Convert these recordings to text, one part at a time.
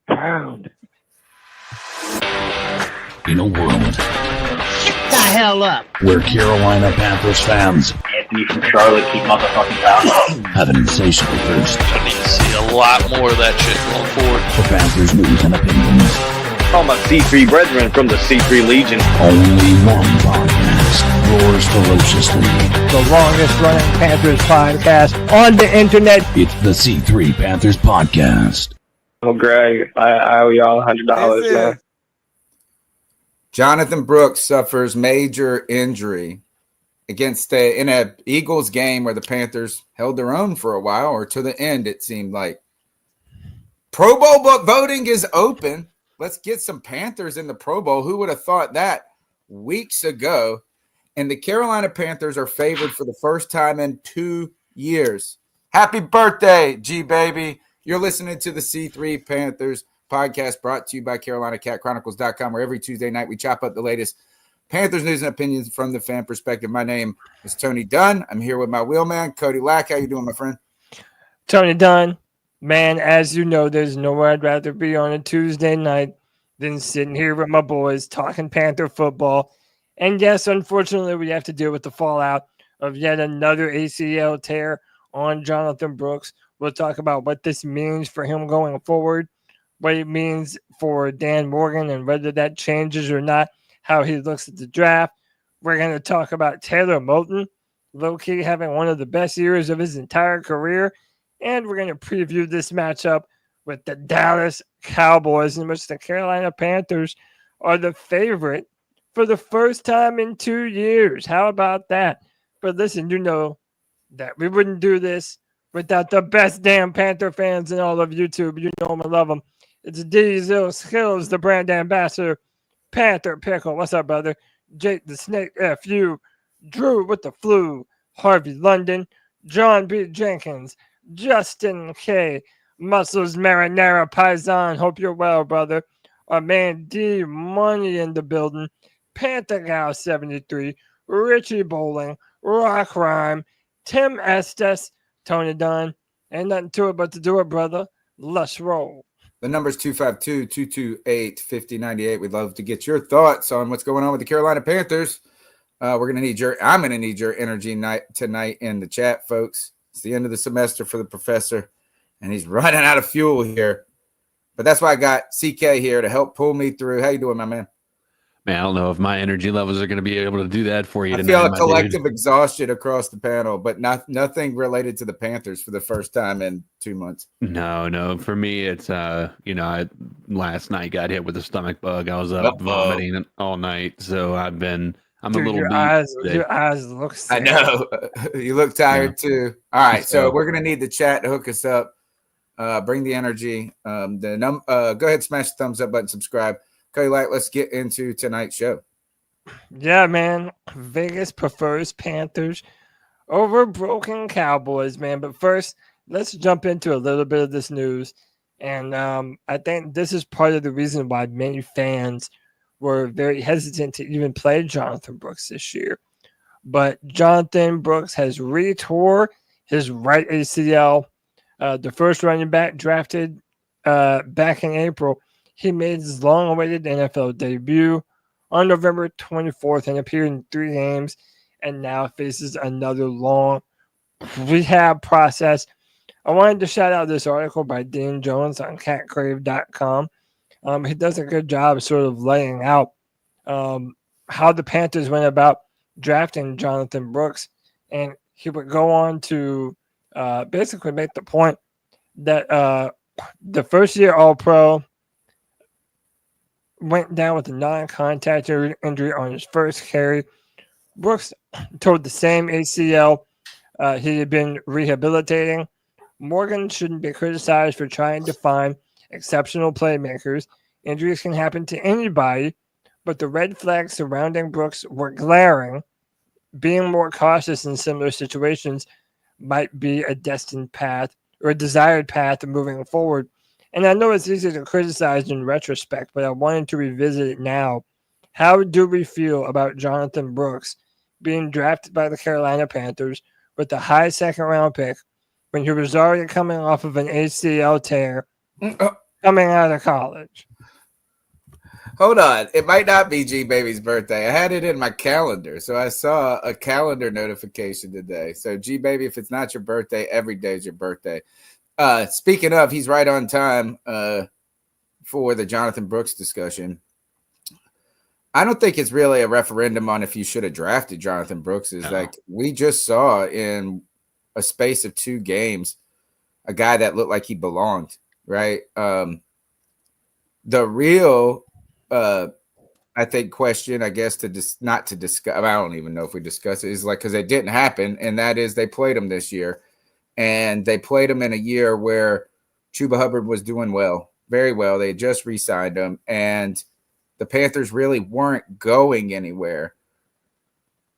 Pound. In a world, Get the hell up! where Carolina Panthers fans Anthony from Charlotte, keep motherfucking pounding. have an insatiable thirst I need to see a lot more of that shit going forward. for Panthers news and opinions. All my C3 brethren from the C3 Legion. Only one podcast roars ferociously. The longest running Panthers podcast on the internet. It's the C3 Panthers Podcast. Oh, Greg, I owe y'all $100, man. Jonathan Brooks suffers major injury in a Eagles game where the Panthers held their own for a while, or to the end, it seemed like. Pro Bowl voting is open. Let's get some Panthers in the Pro Bowl. Who would have thought that weeks ago? And the Carolina Panthers are favored for the first time in 2 years. Happy birthday, G-Baby. You're listening to the C3 Panthers Podcast, brought to you by CarolinaCatChronicles.com, where every Tuesday night we chop up the latest Panthers news and opinions from the fan perspective. My name is Tony Dunn. I'm here with my wheelman, Cody Lack. How you doing, my friend? Tony Dunn. Man, as you know, there's nowhere I'd rather be on a Tuesday night than sitting here with my boys talking Panther football. And yes, unfortunately, we have to deal with the fallout of yet another ACL tear on Jonathan Brooks. We'll talk about what this means for him going forward, what it means for Dan Morgan and whether that changes or not, how he looks at the draft. We're going to talk about Taylor Moton, low-key having one of the best years of his entire career. And we're going to preview this matchup with the Dallas Cowboys, in which the Carolina Panthers are the favorite for the first time in 2 years. How about that? But listen, you know that we wouldn't do this without the best damn Panther fans in all of YouTube. You know them and love them. It's Diesel Skills, the brand ambassador. Panther Pickle, what's up, brother? Jake the Snake FU. Drew with the flu. Harvey London. John B. Jenkins. Justin K. Muscles Marinara Paisan. Hope you're well, brother. Our man D. Money in the building. Panther Gal 73. Richie Bowling. Rock Rhyme. Tim Estes. Tony Dunn. Ain't nothing to it but to do it, brother. Let's roll. The number is 252-228-5098. We'd love to get your thoughts on what's going on with the Carolina Panthers. I'm going to need your energy tonight in the chat, folks. It's the end of the semester for the professor, and he's running out of fuel here. But that's why I got CK here to help pull me through. How you doing, my man? Man, I don't know if my energy levels are going to be able to do that for you tonight. I feel a collective exhaustion across the panel, but nothing related to the Panthers for the first time in 2 months. No. For me, it's I last night got hit with a stomach bug. I was up vomiting all night, so I'm a little your beat. eyes look sad. I know. You look tired too. All right, so we're going to need the chat to hook us up. Bring the energy. Go ahead, smash the thumbs up button, subscribe. Cody Light, let's get into tonight's show. Yeah, man. Vegas prefers Panthers over Broken Cowboys, man. But first, let's jump into a little bit of this news. And I think this is part of the reason why many fans were very hesitant to even play Jonathan Brooks this year. But Jonathan Brooks has retore his right ACL. The first running back drafted back in April. He made his long-awaited NFL debut on November 24th and appeared in 3 games and now faces another long rehab process. I wanted to shout out this article by Dean Jones on catcrave.com. He does a good job sort of laying out how the Panthers went about drafting Jonathan Brooks. And he would go on to basically make the point that the first-year All-Pro went down with a non-contact injury on his first carry. Brooks toward the same ACL he had been rehabilitating. Morgan shouldn't be criticized for trying to find exceptional playmakers. Injuries can happen to anybody, but the red flags surrounding Brooks were glaring. Being more cautious in similar situations might be a destined path or a desired path moving forward. And I know it's easy to criticize in retrospect, but I wanted to revisit it now. How do we feel about Jonathan Brooks being drafted by the Carolina Panthers with a high second-round pick when he was already coming off of an ACL tear coming out of college. Hold on. It might not be G Baby's birthday. I had it in my calendar. So I saw a calendar notification today. So G Baby, if it's not your birthday, every day is your birthday. Speaking of, he's right on time for the Jonathan Brooks discussion. I don't think it's really a referendum on if you should have drafted Jonathan Brooks. Is like we just saw in a space of 2 games a guy that looked like he belonged, right? The real I think question, I guess, not to discuss. I don't even know if we discuss it. Is like because it didn't happen, and that is they played him this year, and they played him in a year where Chuba Hubbard was doing well, very well. They just re-signed him, and the Panthers really weren't going anywhere.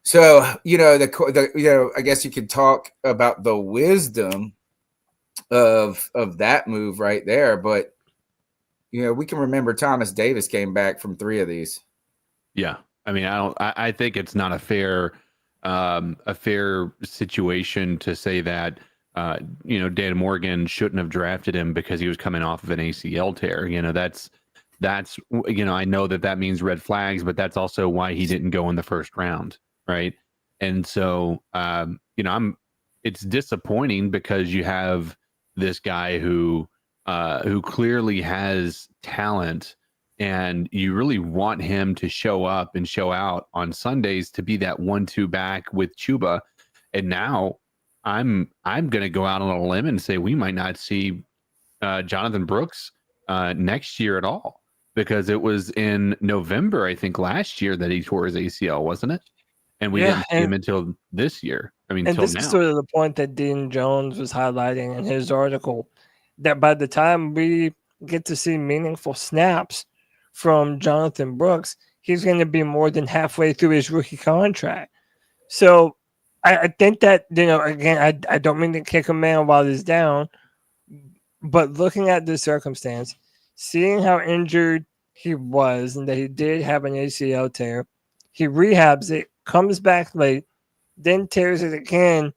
So I guess you could talk about the wisdom of that move right there, but. We can remember Thomas Davis came back from 3 of these. Yeah. I mean, I think it's not a fair situation to say that, Dan Morgan shouldn't have drafted him because he was coming off of an ACL tear. That's I know that means red flags, but that's also why he didn't go in the first round. Right. And so, it's disappointing because you have this guy who clearly has talent, and you really want him to show up and show out on Sundays to be that 1-2 back with Chuba. And now I'm going to go out on a limb and say we might not see Jonathan Brooks next year at all, because it was in November, I think, last year that he tore his ACL, wasn't it? And we didn't see him until this year. And this is sort of the point that Dean Jones was highlighting in his article, that by the time we get to see meaningful snaps from Jonathan Brooks, he's going to be more than halfway through his rookie contract. So I think that, again, I don't mean to kick a man while he's down, but looking at the circumstance, seeing how injured he was and that he did have an ACL tear, he rehabs it, comes back late, then tears it again.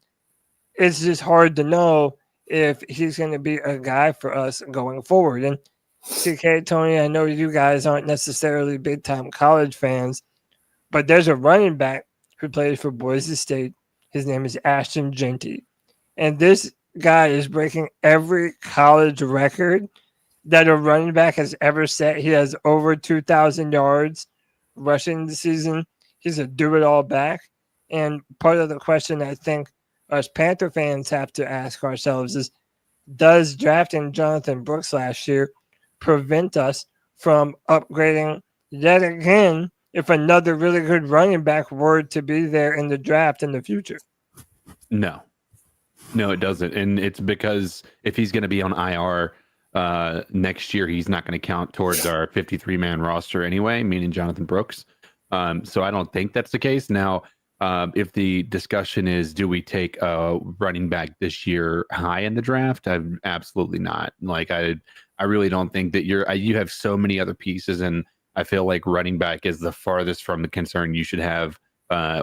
It's just hard to know if he's going to be a guy for us going forward. And CK, Tony, I know you guys aren't necessarily big-time college fans, but there's a running back who plays for Boise State. His name is Ashton Jeanty. And this guy is breaking every college record that a running back has ever set. He has over 2,000 yards rushing the season. He's a do-it-all back. And part of the question I think us Panther fans have to ask ourselves is, does drafting Jonathan Brooks last year prevent us from upgrading yet again if another really good running back were to be there in the draft in the future? No, it doesn't. And it's because if he's going to be on IR next year, he's not going to count towards our 53-man roster anyway, meaning Jonathan Brooks. So I don't think that's the case. Now, if the discussion is, do we take a running back this year high in the draft? Absolutely not. Like I really don't think that you have so many other pieces, and I feel like running back is the farthest from the concern you should have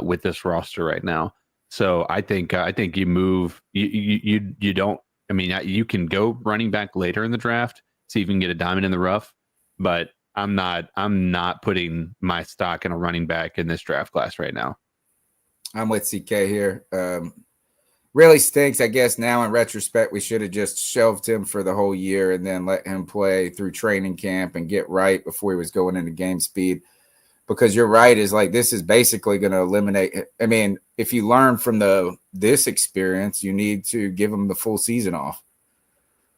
with this roster right now. So I think you move. You don't. I mean, you can go running back later in the draft, see if you can get a diamond in the rough. But I'm not putting my stock in a running back in this draft class right now. I'm with CK here. Really stinks, I guess. Now in retrospect, we should have just shelved him for the whole year and then let him play through training camp and get right before he was going into game speed. Because you're right, is like this is basically going to eliminate. I mean, if you learn from this experience, you need to give him the full season off.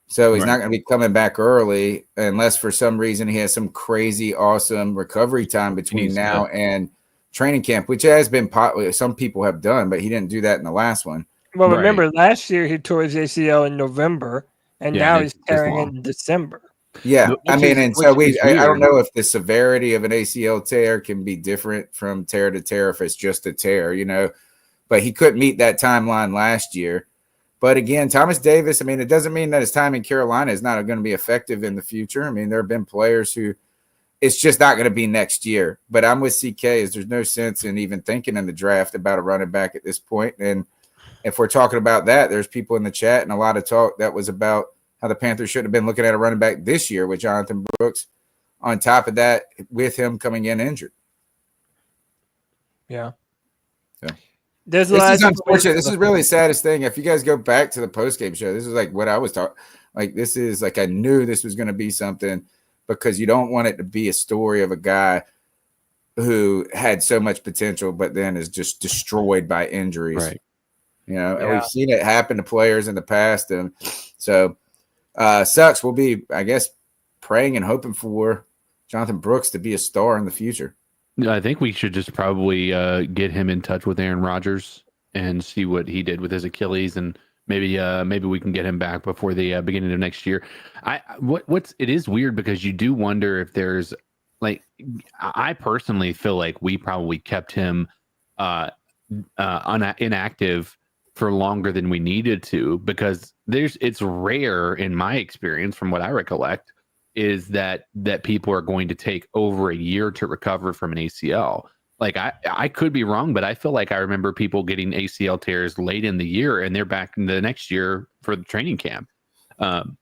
So he's not going to be coming back early unless for some reason he has some crazy awesome recovery time between now and training camp, which has been some people have done, but he didn't do that in the last one. Well, remember last year he tore his ACL in November, and now he's tearing it in December. Yeah, I mean, and so I don't know if the severity of an ACL tear can be different from tear to tear if it's just a tear, but he couldn't meet that timeline last year. But again, Thomas Davis, I mean, it doesn't mean that his time in Carolina is not going to be effective in the future. I mean, there have been players who it's just not going to be next year. But I'm with CK is there's no sense in even thinking in the draft about a running back at this point. And if we're talking about that, there's people in the chat and a lot of talk that was about how the Panthers should have been looking at a running back this year with Jonathan Brooks. On top of that, with him coming in injured. Yeah. So. This is unfortunate. This is really the saddest thing. If you guys go back to the postgame show, this is like what I was talking. Like, this is like, I knew this was going to be something, because you don't want it to be a story of a guy who had so much potential, but then is just destroyed by injuries. Right. You know, and we've seen it happen to players in the past. And so sucks. We'll be, I guess, praying and hoping for Jonathan Brooks to be a star in the future. I think we should just probably get him in touch with Aaron Rodgers and see what he did with his Achilles, and maybe we can get him back before the beginning of next year. It is weird, because you do wonder if there's, like, I personally feel like we probably kept him inactive for longer than we needed to, because it's rare in my experience, from what I recollect, is that people are going to take over a year to recover from an ACL. Like, I could be wrong, but I feel like I remember people getting ACL tears late in the year, and they're back in the next year for the training camp. The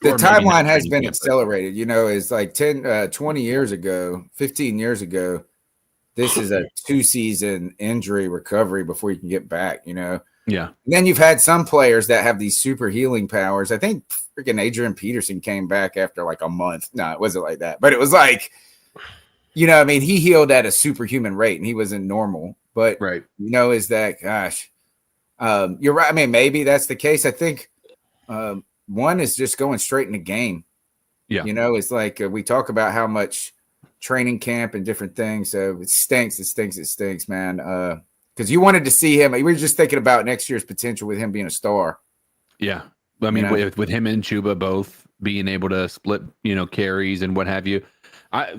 timeline has been accelerated, you know, it's like 20 years ago, 15 years ago, this is a 2-season injury recovery before you can get back, you know? Yeah. And then you've had some players that have these super healing powers. I think freaking Adrian Peterson came back after like a month. No, it wasn't like that, but it was like, you know, I mean, he healed at a superhuman rate and he wasn't normal, but right. You know, is that, gosh, you're right. I mean, maybe that's the case. I think one is just going straight in the game. Yeah. You know, it's like we talk about how much training camp and different things. So it stinks, man. Because you wanted to see him. We were just thinking about next year's potential with him being a star. Yeah. I mean, with him and Chuba both being able to split, you know, carries and what have you. I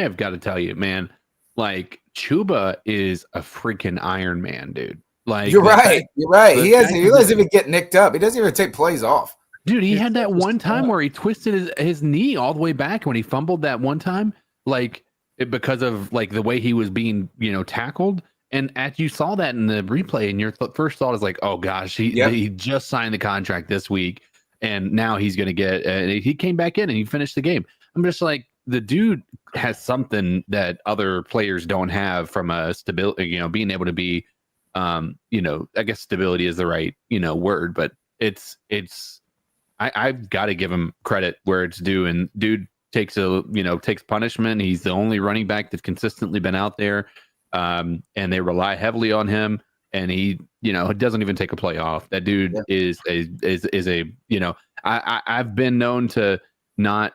have got to tell you, man, like, Chuba is a freaking Iron Man, dude. Like, you're right. He doesn't even get nicked up. He doesn't even take plays off. Dude, he had that one time where he twisted his knee all the way back when he fumbled that one time, like, because of like the way he was being, you know, tackled. And you saw that in the replay, and your first thought is like, oh gosh, he just signed the contract this week, and now he's going to get. He came back in and he finished the game. I'm just like, the dude has something that other players don't have from a stability, you know, being able to be, you know, I guess stability is the right, you know, word, but I've got to give him credit where it's due. And dude takes punishment. He's the only running back that's consistently been out there. And they rely heavily on him, and he, you know, doesn't even take a play off. That dude is a, you know, I've been known to not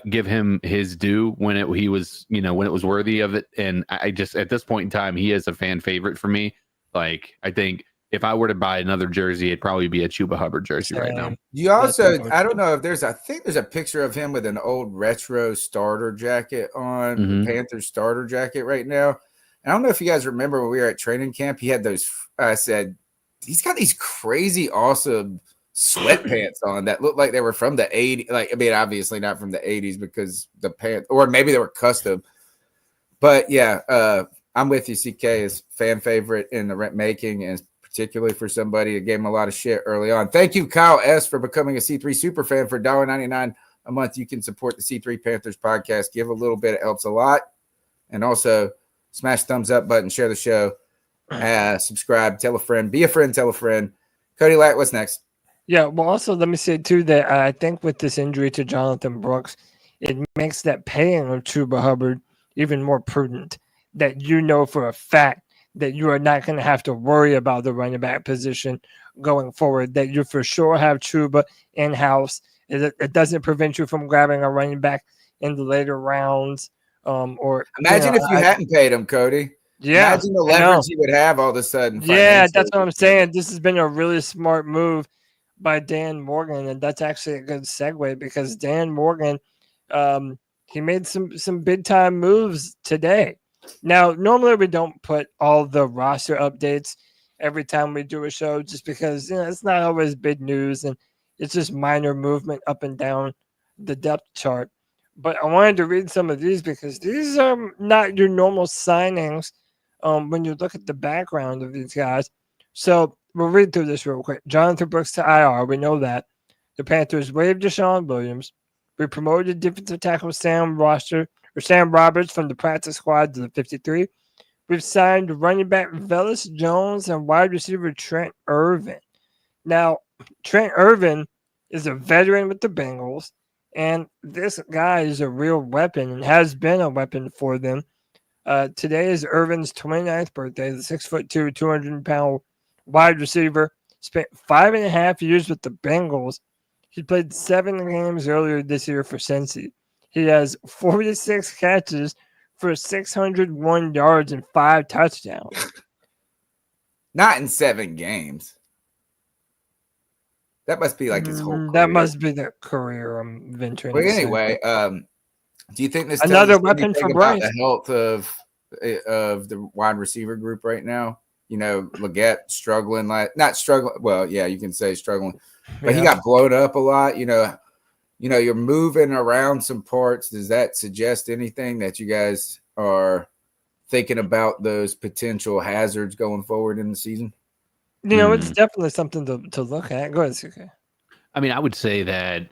give him his due when he was, you know, when it was worthy of it. And I just, at this point in time, he is a fan favorite for me. Like, I think if I were to buy another jersey, it'd probably be a Chuba Hubbard jersey right now. You also, I don't know if I think there's a picture of him with an old retro starter jacket on, the Panthers starter jacket right now. I don't know if you guys remember when we were at training camp, he had those, I said, he's got these crazy awesome sweatpants on that looked like they were from the 80s. Like, I mean, obviously not from the 80s because the pants, or maybe they were custom. But yeah, I'm with you. CK is fan favorite in the rent making, and particularly for somebody that gave him a lot of shit early on. Thank you, Kyle S., for becoming a C3 super fan. For $1.99 a month, you can support the C3 Panthers podcast. Give a little bit. It helps a lot. And also, smash thumbs up button, share the show, subscribe, tell a friend, be a friend, tell a friend. Cody Lack, what's next? Yeah, well, also let me say too that I think with this injury to Jonathan Brooks, it makes that paying of Chuba Hubbard even more prudent. That you know for a fact that you are not going to have to worry about the running back position going forward. That you for sure have Chuba in house. It doesn't prevent you from grabbing a running back in the later rounds. Or imagine if you hadn't paid him, Cody. Yeah, imagine the leverage he would have all of a sudden. Yeah, that's what I'm saying. This has been a really smart move by Dan Morgan, and that's actually a good segue because Dan Morgan, he made some big time moves today. Now, normally we don't put all the roster updates every time we do a show, just because it's not always big news and it's just minor movement up and down the depth chart. But I wanted to read some of these because these are not your normal signings when you look at the background of these guys. So we'll read through this real quick. Jonathan Brooks to IR. We know that. the Panthers waived Deshaun Williams. We promoted defensive tackle Sam Roberts from the practice squad to the 53. We've signed running back Velus Jones and wide receiver Trent Irwin. Now, Trent Irwin is a veteran with the Bengals, and this guy is a real weapon and has been a weapon for them. Today is Irvin's 29th birthday. The 6'2", 200-pound wide receiver spent 5.5 years with the Bengals. He played 7 games earlier this year for Cincy. He has 46 catches for 601 yards and 5 touchdowns. Not in 7 games. That must be like his whole career. That must be their career, I'm venturing. But anyway, do you think this another tells us weapon anything for about Bryce? the health of the wide receiver group right now? You know, Leggett struggling, not struggling. Well, yeah, you can say struggling, but he got blown up a lot. You know, you're moving around some parts. Does that suggest anything that you guys are thinking about those potential hazards going forward in the season? You know, it's definitely something to look at. Go ahead, CK. I mean, I would say that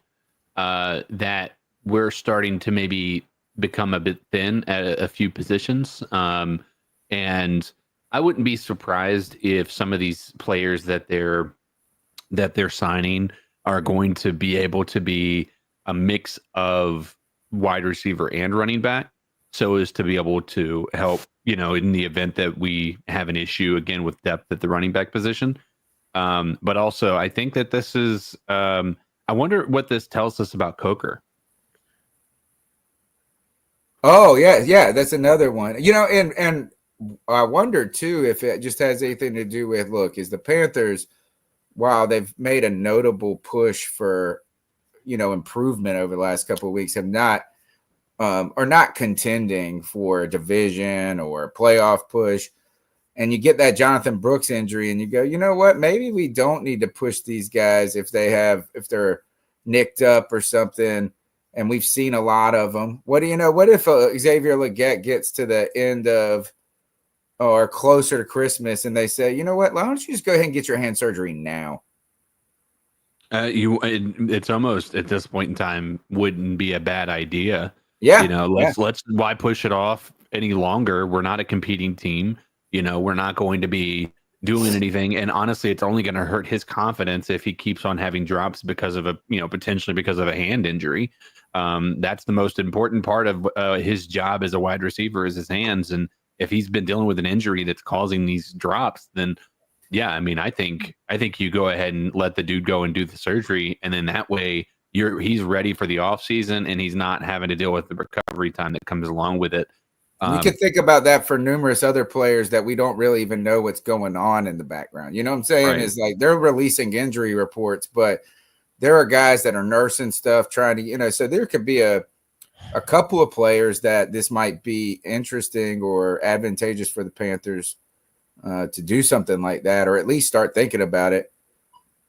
that we're starting to maybe become a bit thin at a few positions, and I wouldn't be surprised if some of these players that they're signing are going to be able to be a mix of wide receiver and running back, so as to be able to help, you know, in the event that we have an issue again with depth at the running back position. But also, I think that this is, I wonder what this tells us about Coker. Oh, yeah, that's another one. You know, and I wonder too if it just has anything to do with, look, is the Panthers, while they've made a notable push for, you know, improvement over the last couple of weeks, have not are not contending for a division or a playoff push. And you get that Jonathan Brooks injury and you go, you know what, maybe we don't need to push these guys if they're nicked up or something. And we've seen a lot of them. What do you know? What if Xavier Leggett gets to the end of or closer to Christmas and they say, you know what, why don't you just go ahead and get your hand surgery now? It's almost at this point in time wouldn't be a bad idea. Yeah. You know, let's why push it off any longer? We're not a competing team. You know, we're not going to be doing anything. And honestly, it's only going to hurt his confidence if he keeps on having drops because of potentially because of a hand injury. That's the most important part of his job as a wide receiver is his hands. And if he's been dealing with an injury that's causing these drops, then yeah, I mean, I think you go ahead and let the dude go and do the surgery. And then that way he's ready for the off season and he's not having to deal with the recovery time that comes along with it. You can think about that for numerous other players that we don't really even know what's going on in the background. You know what I'm saying? Right. Is like they're releasing injury reports, but there are guys that are nursing stuff, trying to, you know, so there could be a couple of players that this might be interesting or advantageous for the Panthers to do something like that, or at least start thinking about it.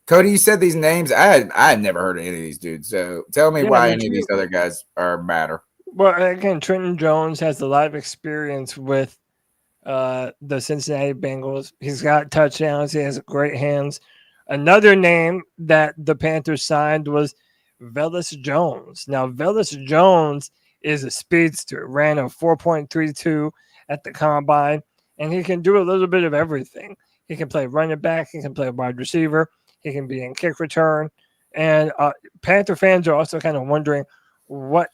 Cody, you said these names. I've never heard of any of these dudes. So tell me why any of these other guys matter. Well, again, Trenton Jones has a lot of experience with the Cincinnati Bengals. He's got touchdowns. He has great hands. Another name that the Panthers signed was Velus Jones. Now, Velus Jones is a speedster, ran a 4.32 at the combine, and he can do a little bit of everything. He can play running back. He can play wide receiver. He can be in kick return. And Panther fans are also kind of wondering what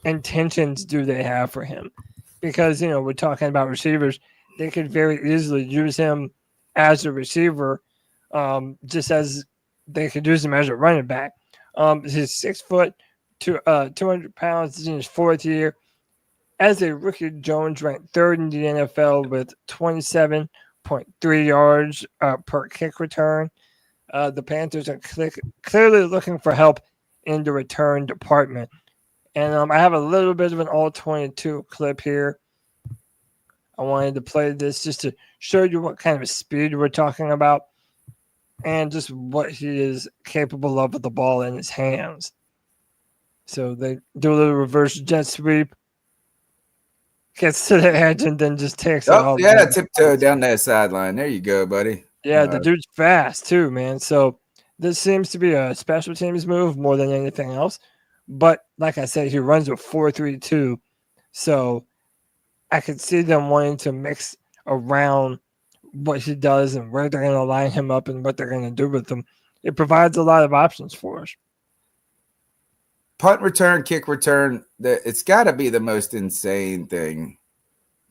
intentions do they have for him, because you know we're talking about receivers. They could very easily use him as a receiver, just as they could use him as a running back. He's 6 foot, 200 pounds. He's in his 4th year as a rookie. Jones ranked 3rd in the NFL with 27.3 yards per kick return. The Panthers are clearly looking for help in the return department. And I have a little bit of an all-22 clip here. I wanted to play this just to show you what kind of speed we're talking about and just what he is capable of with the ball in his hands. So they do a little reverse jet sweep, gets to the edge, and then just takes it all. Yeah, tiptoe down that sideline. There you go, buddy. Yeah, the dude's fast too, man. So this seems to be a special teams move more than anything else. But like I said, he runs with 4-3-2. So I could see them wanting to mix around what he does and where they're going to line him up and what they're going to do with him. It provides a lot of options for us. Punt return, kick return, it's got to be the most insane thing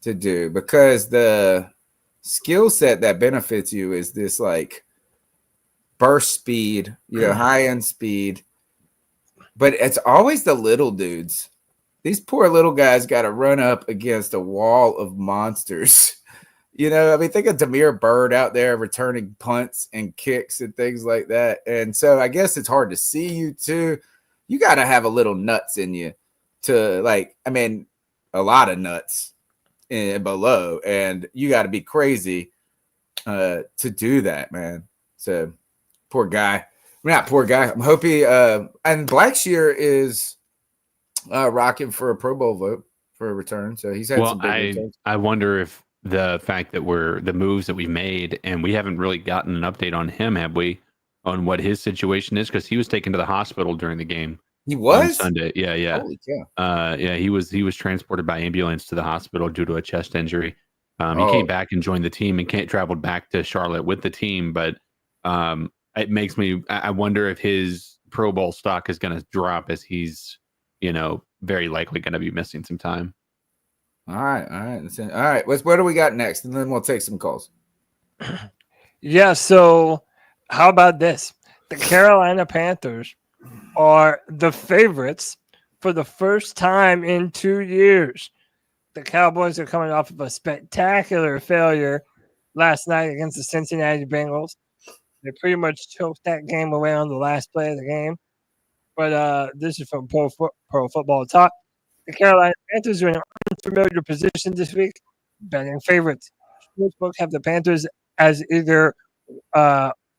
to do because the skill set that benefits you is this like burst speed, high end speed. But it's always the little dudes. These poor little guys got to run up against a wall of monsters. Think of Demir Bird out there returning punts and kicks and things like that. And so I guess it's hard to see you too. You got to have a little nuts in you to a lot of nuts below. And you got to be crazy to do that, man. So poor guy. Not poor guy. I'm hoping and Blackshear is rocking for a Pro Bowl vote for a return. So he's had some big returns. I wonder if the fact that the moves that we made and we haven't really gotten an update on him, have we? On what his situation is, because he was taken to the hospital during the game. He was on Sunday. Yeah. Holy cow. He was transported by ambulance to the hospital due to a chest injury. He came back and joined the team and traveled back to Charlotte with the team, but it makes me. I wonder if his Pro Bowl stock is going to drop as he's, very likely going to be missing some time. All right. What do we got next? And then we'll take some calls. Yeah. So how about this? The Carolina Panthers are the favorites for the first time in 2 years. The Cowboys are coming off of a spectacular failure last night against the Cincinnati Bengals. They pretty much choked that game away on the last play of the game. But this is from Pro Football Talk. The Carolina Panthers are in an unfamiliar position this week, betting favorites. Sportsbooks have the Panthers as either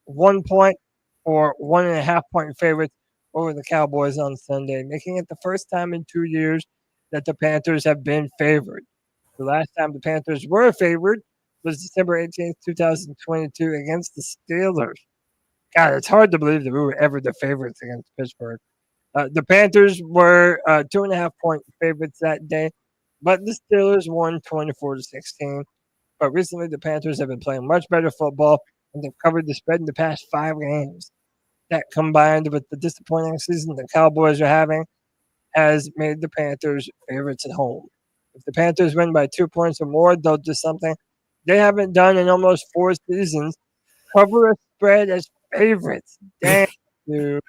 1 point or 1.5 point favorites over the Cowboys on Sunday, making it the first time in 2 years that the Panthers have been favored. The last time the Panthers were favored was December 18th, 2022 against the Steelers. God, it's hard to believe that we were ever the favorites against Pittsburgh. The Panthers were 2.5 point favorites that day, but the Steelers won 24-16. But recently, the Panthers have been playing much better football, and they've covered the spread in the past 5 games. That, combined with the disappointing season the Cowboys are having, has made the Panthers favorites at home. If the Panthers win by 2 points or more, they'll do something they haven't done in almost 4 seasons: cover a spread as favorites. Damn, dude.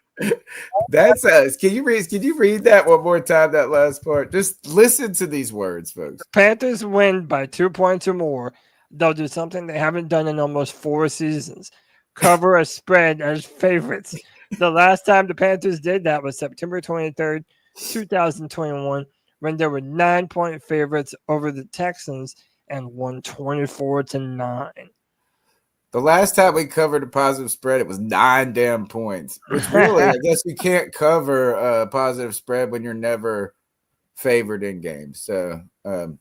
That's us. Can you read that one more time, that last part? Just listen to these words, folks. If Panthers win by 2 points or more, they'll do something they haven't done in almost 4 seasons: cover a spread as favorites. The last time the Panthers did that was September 23rd, 2021, when they were 9 point favorites over the Texans and won 24-9. The last time we covered a positive spread, it was 9 damn points. Which really, I guess you can't cover a positive spread when you're never favored in games. So, all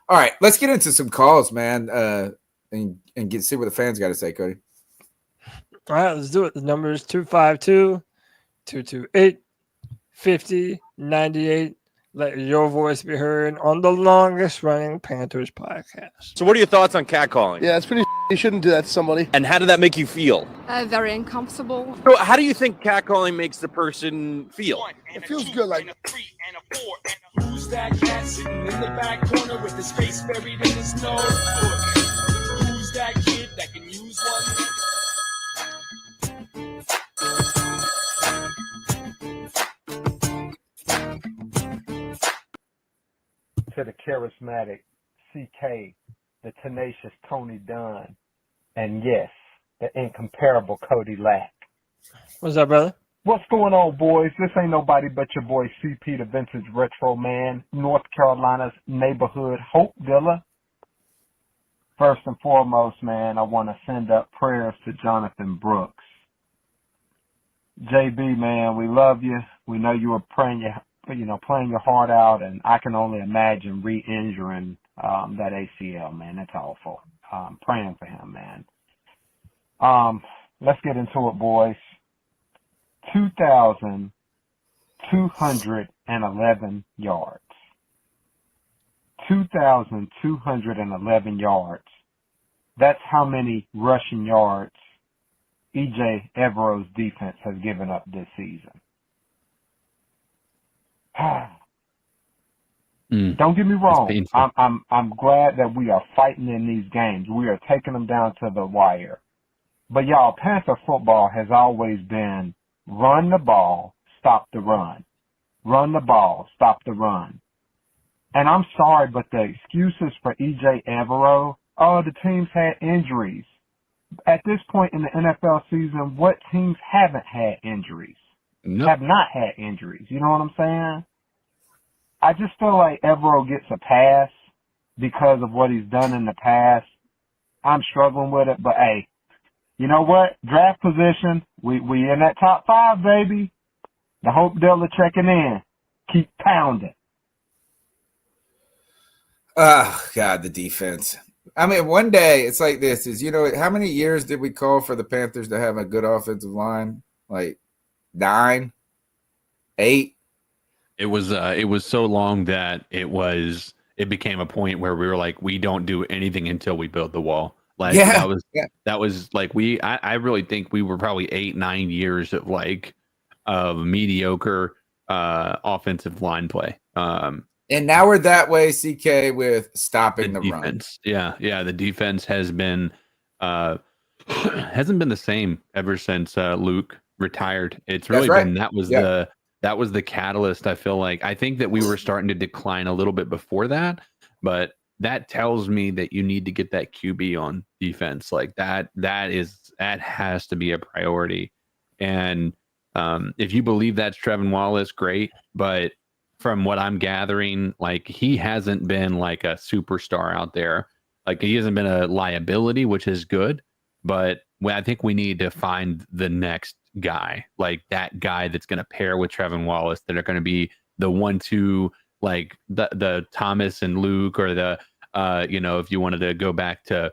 right, let's get into some calls, man, and see what the fans got to say, Cody. All right, let's do it. The number is 252-228-5098. Let your voice be heard on the longest running Panthers podcast. So what are your thoughts on catcalling? Yeah, it's pretty you shouldn't do that to somebody. And how did that make you feel? Very uncomfortable. So how do you think catcalling makes the person feel? It feels good, like who's that cat sitting in the back corner with his face buried in the snow? Who's that kid that can use one? To the charismatic CK, the tenacious Tony Dunn, and yes, the incomparable Cody Lack. What's up, brother? What's going on, boys? This ain't nobody but your boy CP, the Vintage Retro Man, North Carolina's neighborhood Hope Villa. First and foremost, man, I want to send up prayers to Jonathan Brooks. JB, man, we love you. We know you were playing your heart out, and I can only imagine re-injuring that ACL, man. That's awful. Praying for him, man. Let's get into it, boys. 2,211 yards. 2,211 yards. That's how many rushing yards E.J. Evero's defense has given up this season. Don't get me wrong. I'm glad that we are fighting in these games. We are taking them down to the wire. But y'all, Panther football has always been run the ball, stop the run. Run the ball, stop the run. And I'm sorry, but the excuses for E.J. Evero, the teams had injuries. At this point in the NFL season, what teams haven't had injuries? Nope. Have not had injuries. You know what I'm saying? I just feel like Evero gets a pass because of what he's done in the past. I'm struggling with it, but hey, you know what? Draft position, we in that top 5, baby. The Hope Dilla checking in. Keep pounding. Oh, God, the defense. I mean, one day it's like this is, how many years did we call for the Panthers to have a good offensive line? Like 9, 8? It was so long that it became a point where we were like, we don't do anything until we build the wall. Like that was like I really think we were probably 8-9 years of mediocre offensive line play. And now we're that way, CK, with stopping the defense. Run. Yeah. The defense has been hasn't been the same ever since Luke retired. It's really been that was the catalyst. I feel like I think that we were starting to decline a little bit before that, but that tells me that you need to get that QB on defense. Like that has to be a priority. And if you believe that's Trevin Wallace, great. But from what I'm gathering, like he hasn't been like a superstar out there. Like he hasn't been a liability, which is good. But I think we need to find the next guy, like that guy that's going to pair with Trevin Wallace, that are going to be the 1-2, like the Thomas and Luke, or the if you wanted to go back to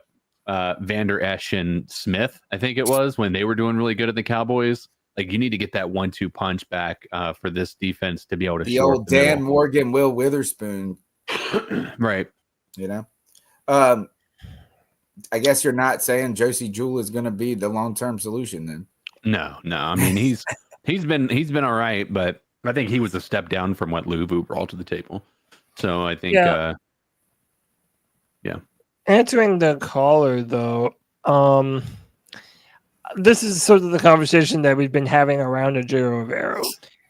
Vander Esch and Smith, I think it was when they were doing really good at the Cowboys. Like you need to get that 1-2 punch back for this defense to be able to. The old Dan Morgan, Will Witherspoon, right? I guess you're not saying Josie Jewell is going to be the long-term solution then. No. I mean, he's been all right, but I think he was a step down from what Luvu brought to the table. So I think, yeah. Answering the caller though, this is sort of the conversation that we've been having around Ejiro Evero,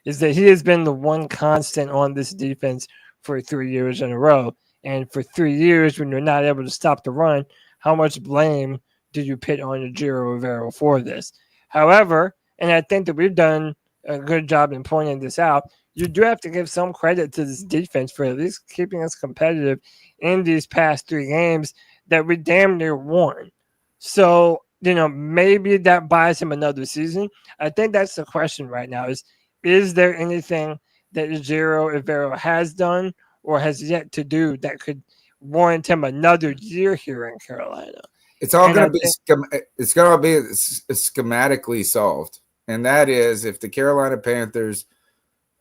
is that he has been the one constant on this defense for 3 years in a row. And for 3 years, when you're not able to stop the run, how much blame do you put on Ejiro Evero for this? However, and I think that we've done a good job in pointing this out, you do have to give some credit to this defense for at least keeping us competitive in these past 3 games that we damn near won. So, maybe that buys him another season. I think that's the question right now is there anything that Ejiro Evero has done or has yet to do that could warrant him another year here in Carolina? It's all going to be schematically solved. And that is, if the Carolina Panthers,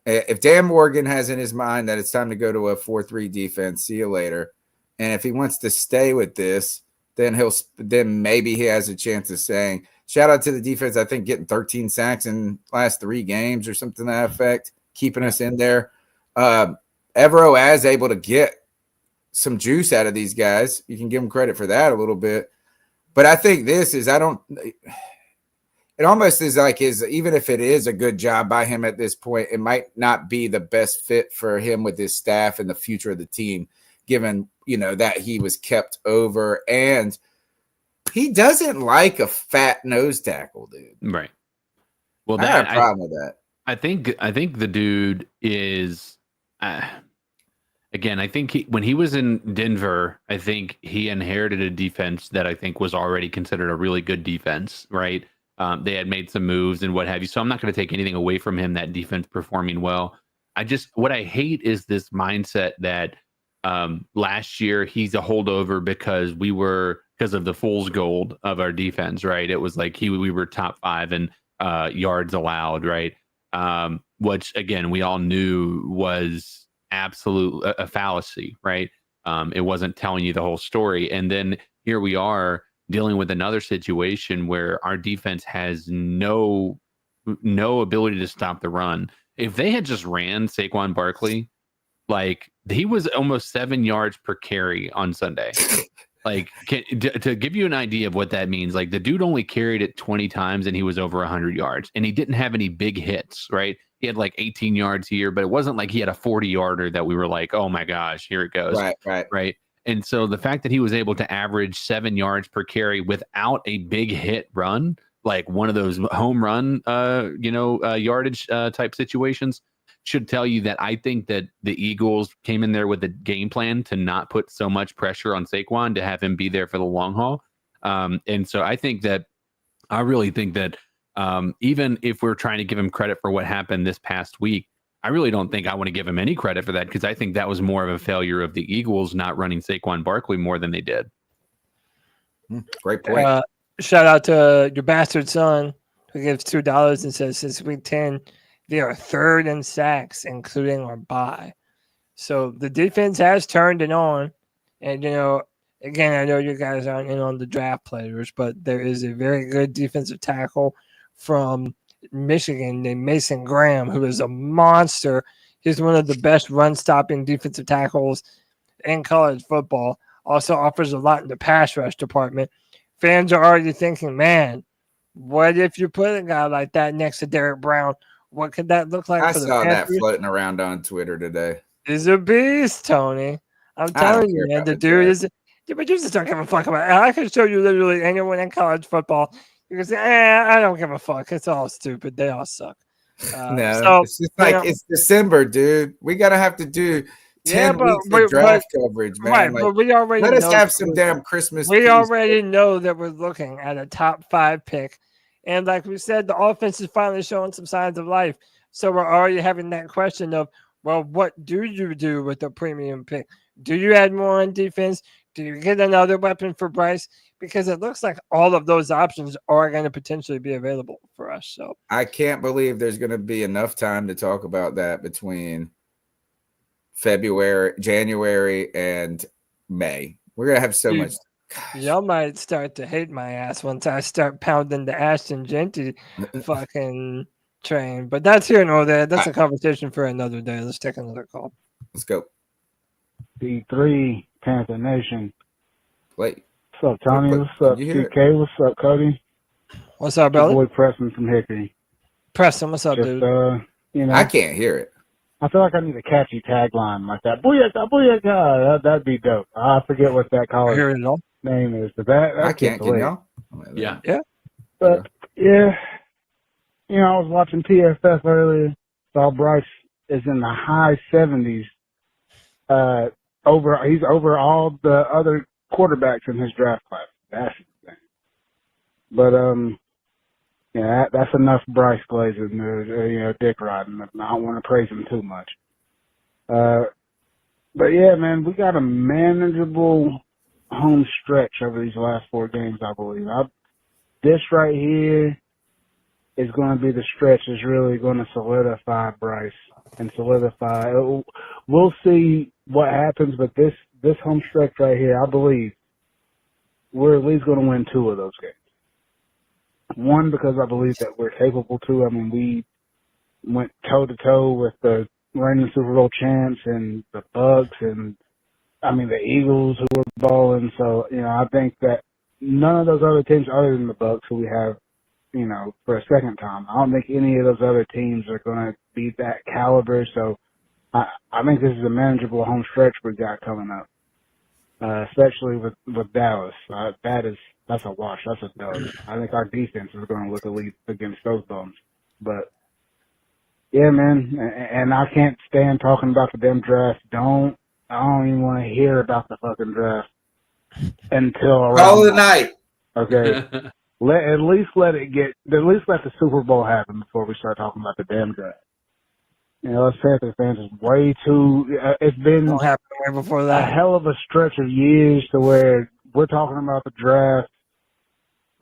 if Dan Morgan has in his mind that it's time to go to a 4-3 defense, see you later. And if he wants to stay with this, then maybe he has a chance of saying, shout out to the defense, I think getting 13 sacks in last 3 games or something to that effect, keeping us in there. Evero is able to get some juice out of these guys. You can give him credit for that a little bit. But I think it almost is like even if it is a good job by him at this point, it might not be the best fit for him with his staff and the future of the team, given, that he was kept over. And he doesn't like a fat nose tackle, dude. Right. Well, I have a problem with that. I think the dude is again, I think when he was in Denver, I think he inherited a defense that I think was already considered a really good defense, right? They had made some moves and what have you. So I'm not going to take anything away from him, that defense performing well. What I hate is this mindset that Last year, he's a holdover because of the fool's gold of our defense, right? It was like we were top 5 in yards allowed, right? Which again, we all knew was absolute a fallacy, right? It wasn't telling you the whole story. And then here we are dealing with another situation where our defense has no ability to stop the run. If they had just ran Saquon Barkley, like he was almost 7 yards per carry on Sunday. Like to give you an idea of what that means, like the dude only carried it 20 times and he was over 100 yards, and he didn't have any big hits, right? He had like 18 yards here, but it wasn't like he had a 40-yarder that we were like, oh my gosh, here it goes. Right. And so the fact that he was able to average 7 yards per carry without a big hit run, like one of those home run, yardage type situations, should tell you that I think that the Eagles came in there with a game plan to not put so much pressure on Saquon, to have him be there for the long haul. And so I really think that even if we're trying to give him credit for what happened this past week, I really don't think I want to give him any credit for that, because I think that was more of a failure of the Eagles not running Saquon Barkley more than they did. Great point. Shout out to your bastard son who gives $2 and says since week 10, they are 3rd in sacks, including our bye. So the defense has turned it on. And, again, I know you guys aren't in on the draft players, but there is a very good defensive tackle from Michigan named Mason Graham, who is a monster. He's one of the best run-stopping defensive tackles in college football. Also offers a lot in the pass rush department. Fans are already thinking, man, what if you put a guy like that next to Derek Brown? What could that look like? I for the saw Panthers? that floating around on Twitter today. He's a beast, Tony. I'm telling you, man. The dude is. But you just don't give a fuck about it. I can show you literally anyone in college football. You can say, I don't give a fuck. It's all stupid. They all suck. It's just like it's December, dude. We gotta have to do 10 weeks of draft coverage, man. Right, like, but we already let us have some damn Christmas. We already know that we're looking at a top 5 pick. And like we said, the offense is finally showing some signs of life. So we're already having that question of, well, what do you do with the premium pick? Do you add more on defense? Do you get another weapon for Bryce? Because it looks like all of those options are going to potentially be available for us. So I can't believe there's going to be enough time to talk about that between January, and May. We're going to have so much. Y'all might start to hate my ass once I start pounding the Ashton Genty fucking train. But that's here nor there. That's a conversation for another day. Let's take another call. Let's go. C3 Panther Nation. Wait. What's up, Tony? What's up, TK? What's up, Cody? What's up, brother? Boy Preston from Hickory. Preston, what's up, dude? I can't hear it. I feel like I need a catchy tagline like that. Booyaka, booyaka. That'd be dope. I forget what that college name is. But I can't. Can y'all? Yeah. But yeah, I was watching PFF earlier. Saw Bryce is in the high 70s. He's over all the other quarterbacks in his draft class. That's the thing. But that's enough Bryce glazing, dick riding. I don't want to praise him too much. But yeah, man, we got a manageable home stretch over these last 4 games, I believe. This right here is going to be the stretch that's really going to solidify Bryce and solidify. We'll see what happens, but this home stretch right here, I believe we're at least going to win 2 of those games. One, because I believe that we're capable to. I mean, we went toe-to-toe with the reigning Super Bowl champs and the Bucks and, the Eagles who were balling. So, I think that none of those other teams other than the Bucks who we have, for a second time, I don't think any of those other teams are going to be that caliber. So I think this is a manageable home stretch we got coming up, especially with Dallas. That's a wash. That's a dub. I think our defense is going to look elite against those bums. But, yeah, man, and I can't stand talking about the damn draft. I don't even want to hear about the fucking draft until around. Call of the night. Okay. At least let the Super Bowl happen before we start talking about the damn draft. You know, us Panthers fans is way too. It's been Don't happen way before a that. hell of a stretch of years to where we're talking about the draft.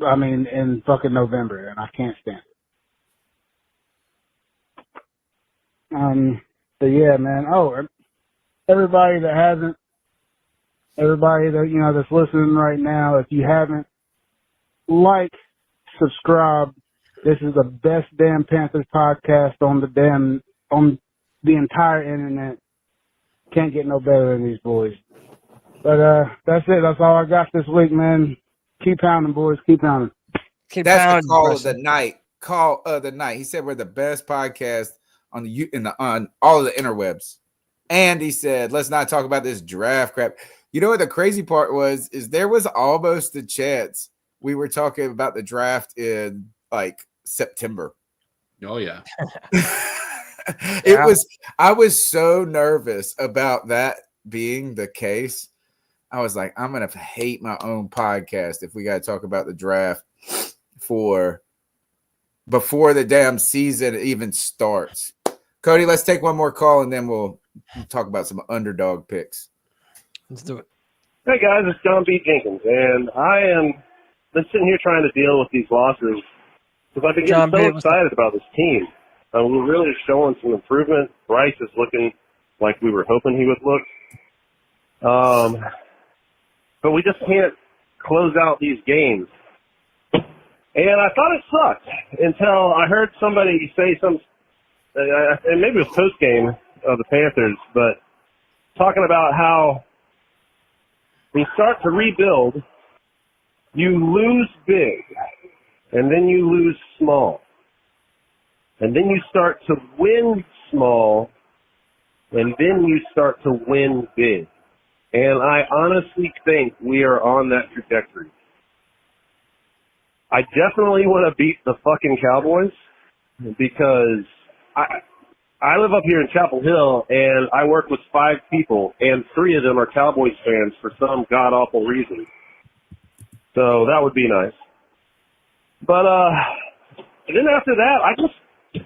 I mean, in fucking November, and I can't stand it. But yeah, man. Oh, everybody that that's listening right now, if you haven't, subscribe. This is the best damn Panthers podcast on the entire internet. Can't get no better than these boys. But that's it. That's all I got this week, man. Keep pounding, boys. Keep pounding. That's the call of the night. Call of the night. He said we're the best podcast on all of the interwebs. And he said, let's not talk about this draft crap. You know what the crazy part was? Is there was almost a chance we were talking about the draft in like September. Oh yeah. I was so nervous about that being the case. I was like, I'm gonna hate my own podcast if we got to talk about the draft before the damn season even starts. Cody, let's take one more call and then we'll talk about some underdog picks. Let's do it. Hey guys, it's John B. Jenkins, and I am been sitting here trying to deal with these losses because I've been getting so excited about this team. We're really showing some improvement. Bryce is looking like we were hoping he would look. But we just can't close out these games. And I thought it sucked until I heard somebody say and maybe it was post-game of the Panthers, but talking about how when you start to rebuild, you lose big, and then you lose small. And then you start to win small, and then you start to win big. And I honestly think we are on that trajectory. I definitely want to beat the fucking Cowboys because I live up here in Chapel Hill, and I work with 5 people, and 3 of them are Cowboys fans for some god-awful reason. So that would be nice. But then after that,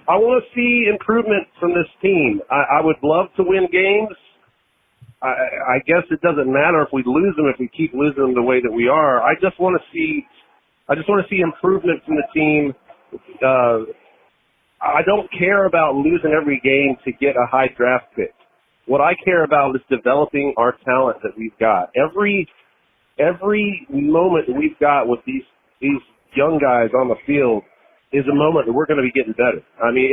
I want to see improvement from this team. I would love to win games. I guess it doesn't matter if we lose them, if we keep losing them the way that we are. I just want to see improvement from the team. I don't care about losing every game to get a high draft pick. What I care about is developing our talent that we've got. Every moment that we've got with these young guys on the field is a moment that we're going to be getting better. I mean,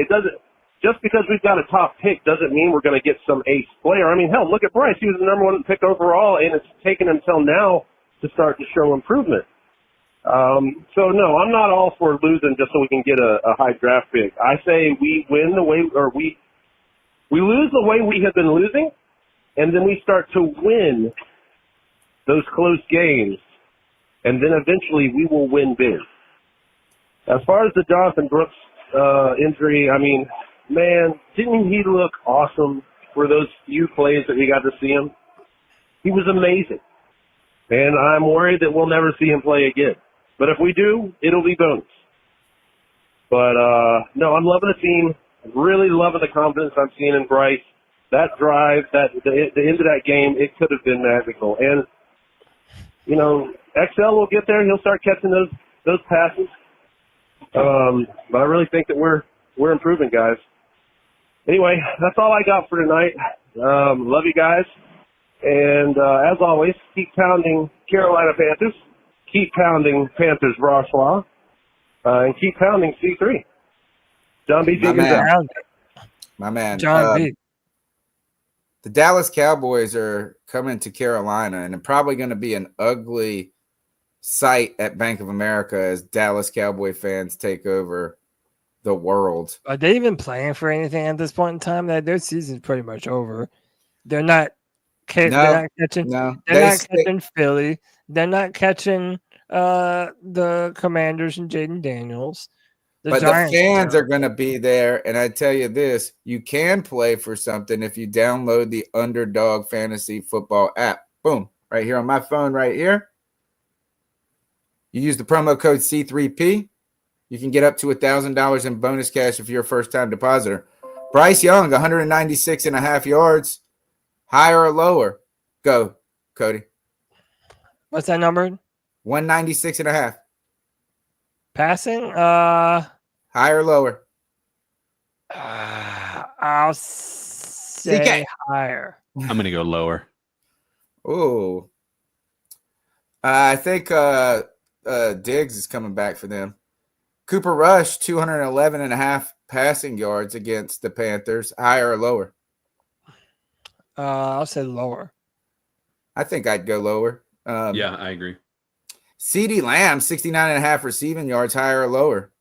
just because we've got a top pick doesn't mean we're going to get some ace player. I mean, hell, look at Bryce. He was the number 1 pick overall, and it's taken until now to start to show improvement. So no, I'm not all for losing just so we can get a high draft pick. I say we win the way, or we lose the way we have been losing, and then we start to win those close games, and then eventually we will win big. As far as the Jonathan Brooks injury, I mean, man, didn't he look awesome for those few plays that we got to see him? He was amazing. And I'm worried that we'll never see him play again. But if we do, it'll be bonus. But, no, I'm loving the team. Really loving the confidence I'm seeing in Bryce. That drive, the end of that game, it could have been magical. And, you know, XL will get there. He'll start catching those passes. But I really think that we're improving, guys. Anyway, that's all I got for tonight. Love you guys. And as always, keep pounding Carolina Panthers. Keep pounding Panthers Rosslaw. And keep pounding C3. John B. My man. John B. The Dallas Cowboys are coming to Carolina, and it's probably going to be an ugly sight at Bank of America as Dallas Cowboy fans take over the world. Are they even playing for anything at this point in time? That their season's pretty much over. They're not catching Philly. They're not catching the Commanders and Jaden Daniels. But the fans are going to be there, and I tell you this, you can play for something if you download the Underdog Fantasy Football app. Boom, right here on my phone right here. You use the promo code C3P. You can get up to $1,000 in bonus cash if you're a first-time depositor. Bryce Young, 196.5 yards. Higher or lower? Go, Cody. What's that number? 196.5. Passing? Higher or lower? I'll say higher. I'm going to go lower. Oh. I think Diggs is coming back for them. Cooper Rush, 211.5 passing yards against the Panthers. Higher or lower? I'll say lower. I think I'd go lower. Yeah, I agree. CeeDee Lamb, 69.5 receiving yards. Higher or lower?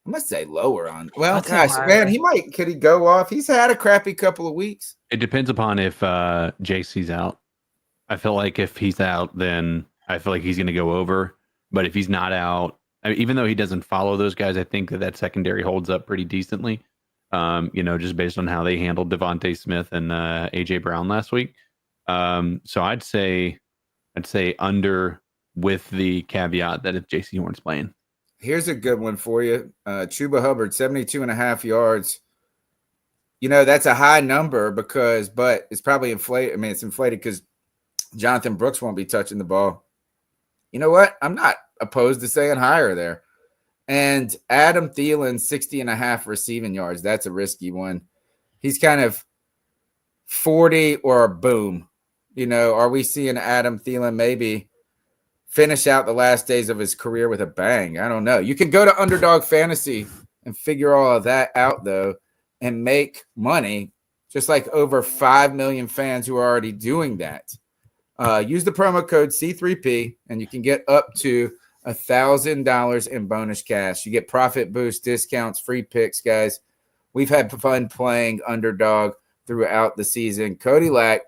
I must say lower on. Well, gosh, man, could he go off? He's had a crappy couple of weeks. It depends upon if JC's out. I feel like if he's out, then I feel like he's going to go over. But if he's not out, even though he doesn't follow those guys, I think that secondary holds up pretty decently. Just based on how they handled Devontae Smith and AJ Brown last week. So I'd say under, with the caveat that if JC Horn's playing. Here's a good one for you. Chuba Hubbard, 72.5 yards. That's a high number but it's probably inflated. I mean, it's inflated because Jonathan Brooks won't be touching the ball. You know what? I'm not opposed to saying higher there. And Adam Thielen, 60.5 receiving yards. That's a risky one. He's kind of 40 or a boom. Are we seeing Adam Thielen maybe finish out the last days of his career with a bang? I don't know. You can go to Underdog Fantasy and figure all of that out, though, and make money, just like over 5 million fans who are already doing that. Use the promo code C3P, and you can get up to $1,000 in bonus cash. You get profit boost discounts, free picks, guys. We've had fun playing Underdog throughout the season. Cody Lack,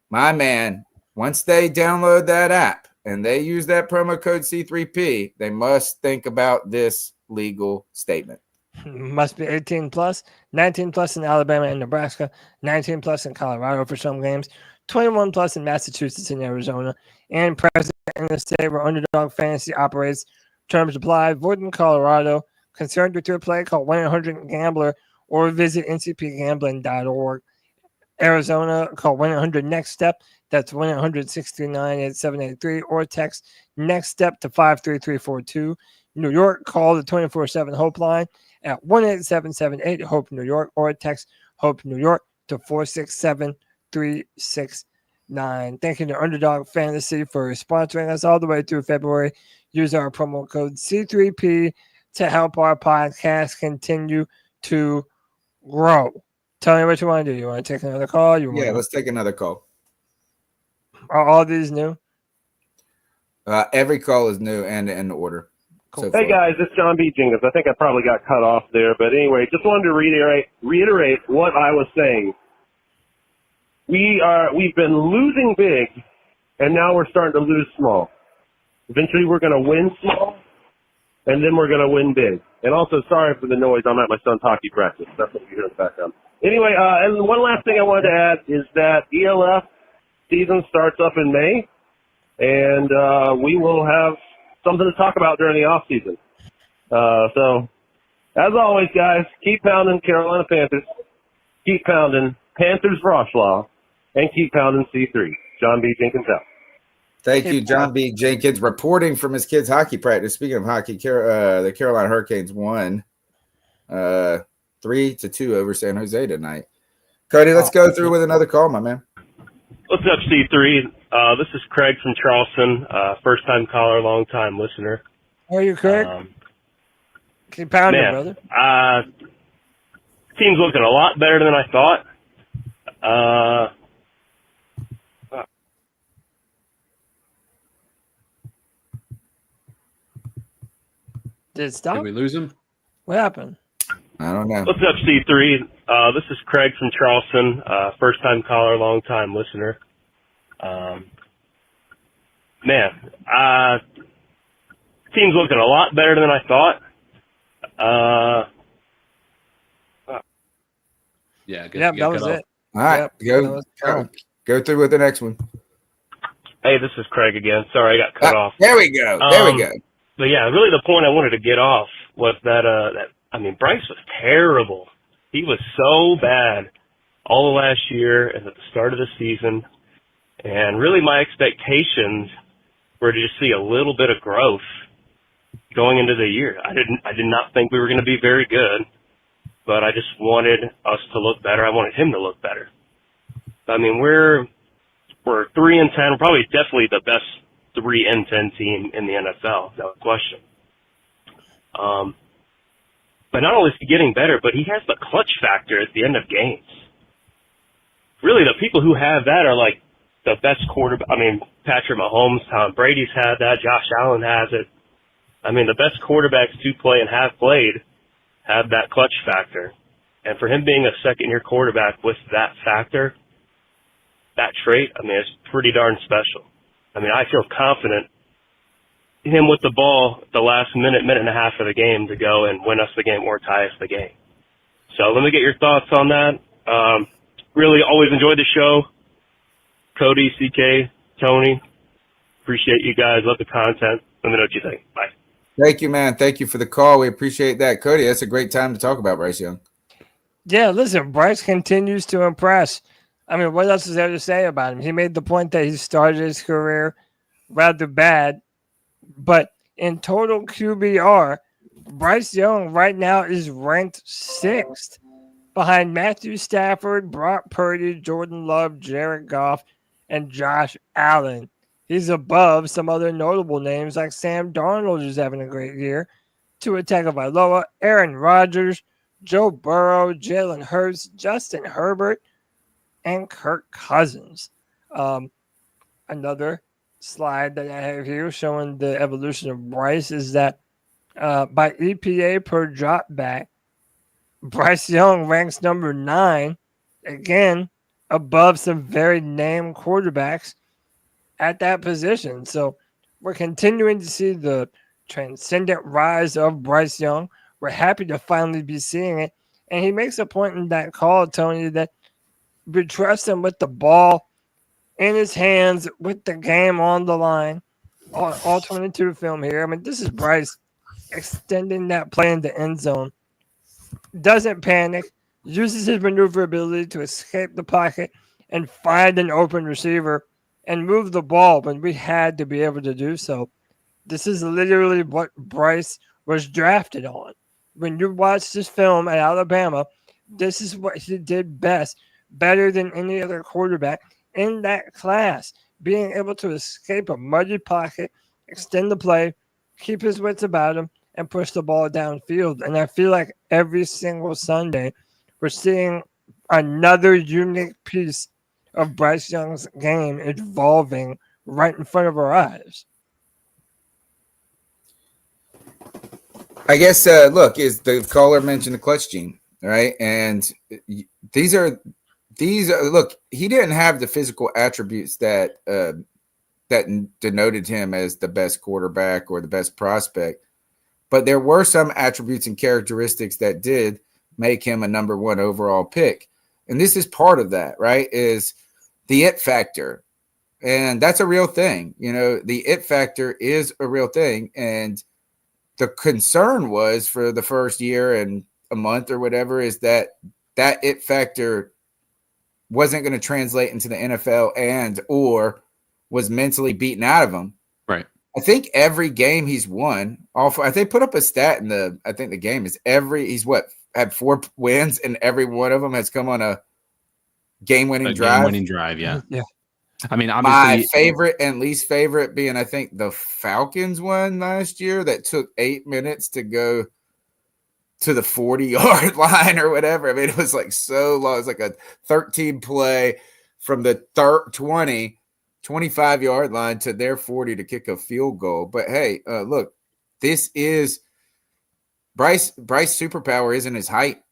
my man, once they download that app and they use that promo code C3P, they must think about this legal statement. Must be 18 plus, 19 plus in Alabama and Nebraska, 19 plus in Colorado for some games, 21 plus in Massachusetts and Arizona, and present in the state where Underdog Fantasy operates. Terms apply. Void in Colorado. Concerned with your play? Call 1-800-GAMBLER or visit ncpgambling.org. Arizona, call 1-800-NEXT-STEP. That's 1-800-639-8783 or text NEXT STEP to 53342. New York, call the 24/7 Hope line at 1-877-8-HOPE-NEW YORK or text HOPE New York to 467-369. Thank you to Underdog Fantasy for sponsoring us all the way through February. Use our promo code C3P to help our podcast continue to grow. Tell me what you want to do. You want to take another call? Let's take another call. Are all these new? Every call is new and in order. Cool. Hey guys, it's John B. Jenkins. I think I probably got cut off there, but anyway, just wanted to reiterate what I was saying. We've been losing big, and now we're starting to lose small. Eventually, we're going to win small, and then we're going to win big. And also, sorry for the noise. I'm at my son's hockey practice. That's what you hear in the background. Anyway, and one last thing I wanted to add is that ELF season starts up in May, and we will have something to talk about during the off season. So, as always, guys, keep pounding Carolina Panthers, keep pounding Panthers Wroclaw, and keep pounding C3. John B. Jenkins out. Thank you, John B. Jenkins, reporting from his kids' hockey practice. Speaking of hockey, the Carolina Hurricanes won 3-2 over San Jose tonight. Cody, let's go through with another call, my man. What's up, C3? This is Craig from Charleston, first-time caller, long-time listener. How are you, Craig? Keep pounding, brother. Team's looking a lot better than I thought. Did it stop? Did we lose him? What happened? I don't know. What's up, C3? This is Craig from Charleston, first-time caller, long-time listener. Team's looking a lot better than I thought. That was it. All right, go through with the next one. Hey, this is Craig again. Sorry, I got cut off. There we go. But yeah, really the point I wanted to get off was that Bryce was terrible He was so bad all of last year and at the start of the season. And really my expectations were to just see a little bit of growth going into the year. I did not think we were going to be very good, but I just wanted us to look better. I wanted him to look better. I mean, we're 3-10. We're probably definitely the best 3-10 team in the NFL, no question. But not only is he getting better, but he has the clutch factor at the end of games. Really, the people who have that are like the best quarterback. I mean, Patrick Mahomes, Tom Brady's had that. Josh Allen has it. I mean, the best quarterbacks to play and have played have that clutch factor. And for him being a second-year quarterback with that factor, that trait, I mean, it's pretty darn special. I mean, I feel confident in him with the ball the last minute and a half of the game to go and win us the game or tie us the game. So let me get your thoughts on that. Really always enjoyed the show. Cody, CK, Tony, appreciate you guys. Love the content. Let me know what you think. Bye. Thank you, man. Thank you for the call. We appreciate that. Cody, that's a great time to talk about Bryce Young. Yeah, listen, Bryce continues to impress. I mean, what else is there to say about him? He made the point that he started his career rather bad, but in total QBR, Bryce Young right now is ranked 6th behind Matthew Stafford, Brock Purdy, Jordan Love, Jared Goff, and Josh Allen. He's above some other notable names like Sam Darnold, who's having a great year, Tua Tagovailoa, Aaron Rodgers, Joe Burrow, Jalen Hurts, Justin Herbert, and Kirk Cousins. Another slide that I have here showing the evolution of Bryce is that by EPA per drop back, Bryce Young ranks number 9, again, above some very named quarterbacks at that position. So we're continuing to see the transcendent rise of Bryce Young. We're happy to finally be seeing it. And he makes a point in that call, Tony, that we trust him with the ball in his hands with the game on the line. All 22 film here. I mean, this is Bryce extending that play in the end zone. Doesn't panic, uses his maneuverability to escape the pocket and find an open receiver and move the ball when we had to be able to do so. This is literally what Bryce was drafted on. When you watch this film at Alabama, this is what he did best, better than any other quarterback in that class, being able to escape a muddy pocket, extend the play, keep his wits about him, and push the ball downfield. And I feel like every single Sunday we're seeing another unique piece of Bryce Young's game evolving right in front of our eyes. I guess, look, is the caller mentioned the clutch gene, right? And these are look, he didn't have the physical attributes that that denoted him as the best quarterback or the best prospect. But there were some attributes and characteristics that did make him a number 1 overall pick. And this is part of that, right? Is the it factor. And that's a real thing. You know, the it factor is a real thing. And the concern was for the first year and a month or whatever is that it factor wasn't going to translate into the NFL and or was mentally beaten out of him. Right. I think every game he's won, I think put up a stat in the game is he's had 4 wins and every one of them has come on a game-winning drive. Game-winning drive, yeah. Yeah. I mean, obviously, my favorite and least favorite being, I think, the Falcons one last year that took 8 minutes to go to the 40-yard line or whatever. I mean, it was like so long. It was like a 13 play from the 25-yard line to their 40 to kick a field goal. But hey, look, this is Bryce superpower isn't his height.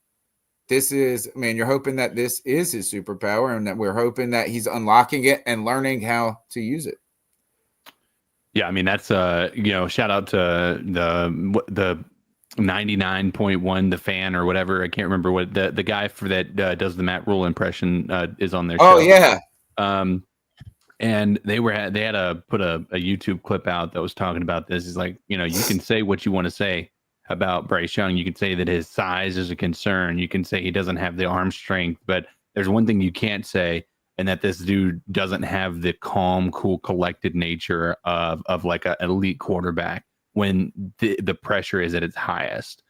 This is, I mean, you're hoping that this is his superpower and that we're hoping that he's unlocking it and learning how to use it. Yeah, I mean, that's shout out to the 99.1 the fan or whatever. I can't remember what the guy for that does the Matt Rule impression is on their show. Oh yeah. And they had to put a YouTube clip out that was talking about this. He's like, you can say what you want to say. about Bryce Young. You can say that his size is a concern. You can say he doesn't have the arm strength, but there's one thing you can't say, and that this dude doesn't have the calm, cool, collected nature of like an elite quarterback when the pressure is at its highest.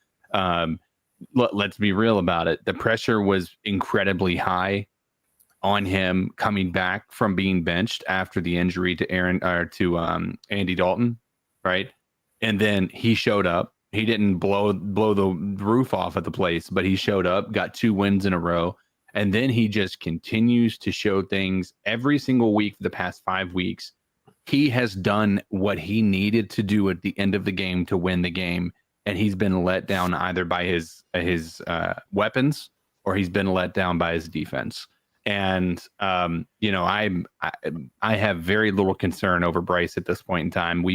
Let's be real about it. The pressure was incredibly high on him coming back from being benched after the injury to Andy Dalton, right? And then he showed up. He didn't blow the roof off of the place, but he showed up, got 2 wins in a row, and then he just continues to show things every single week for the past 5 weeks. He has done what he needed to do at the end of the game to win the game, and he's been let down either by his weapons or he's been let down by his defense. And I have very little concern over Bryce at this point in time.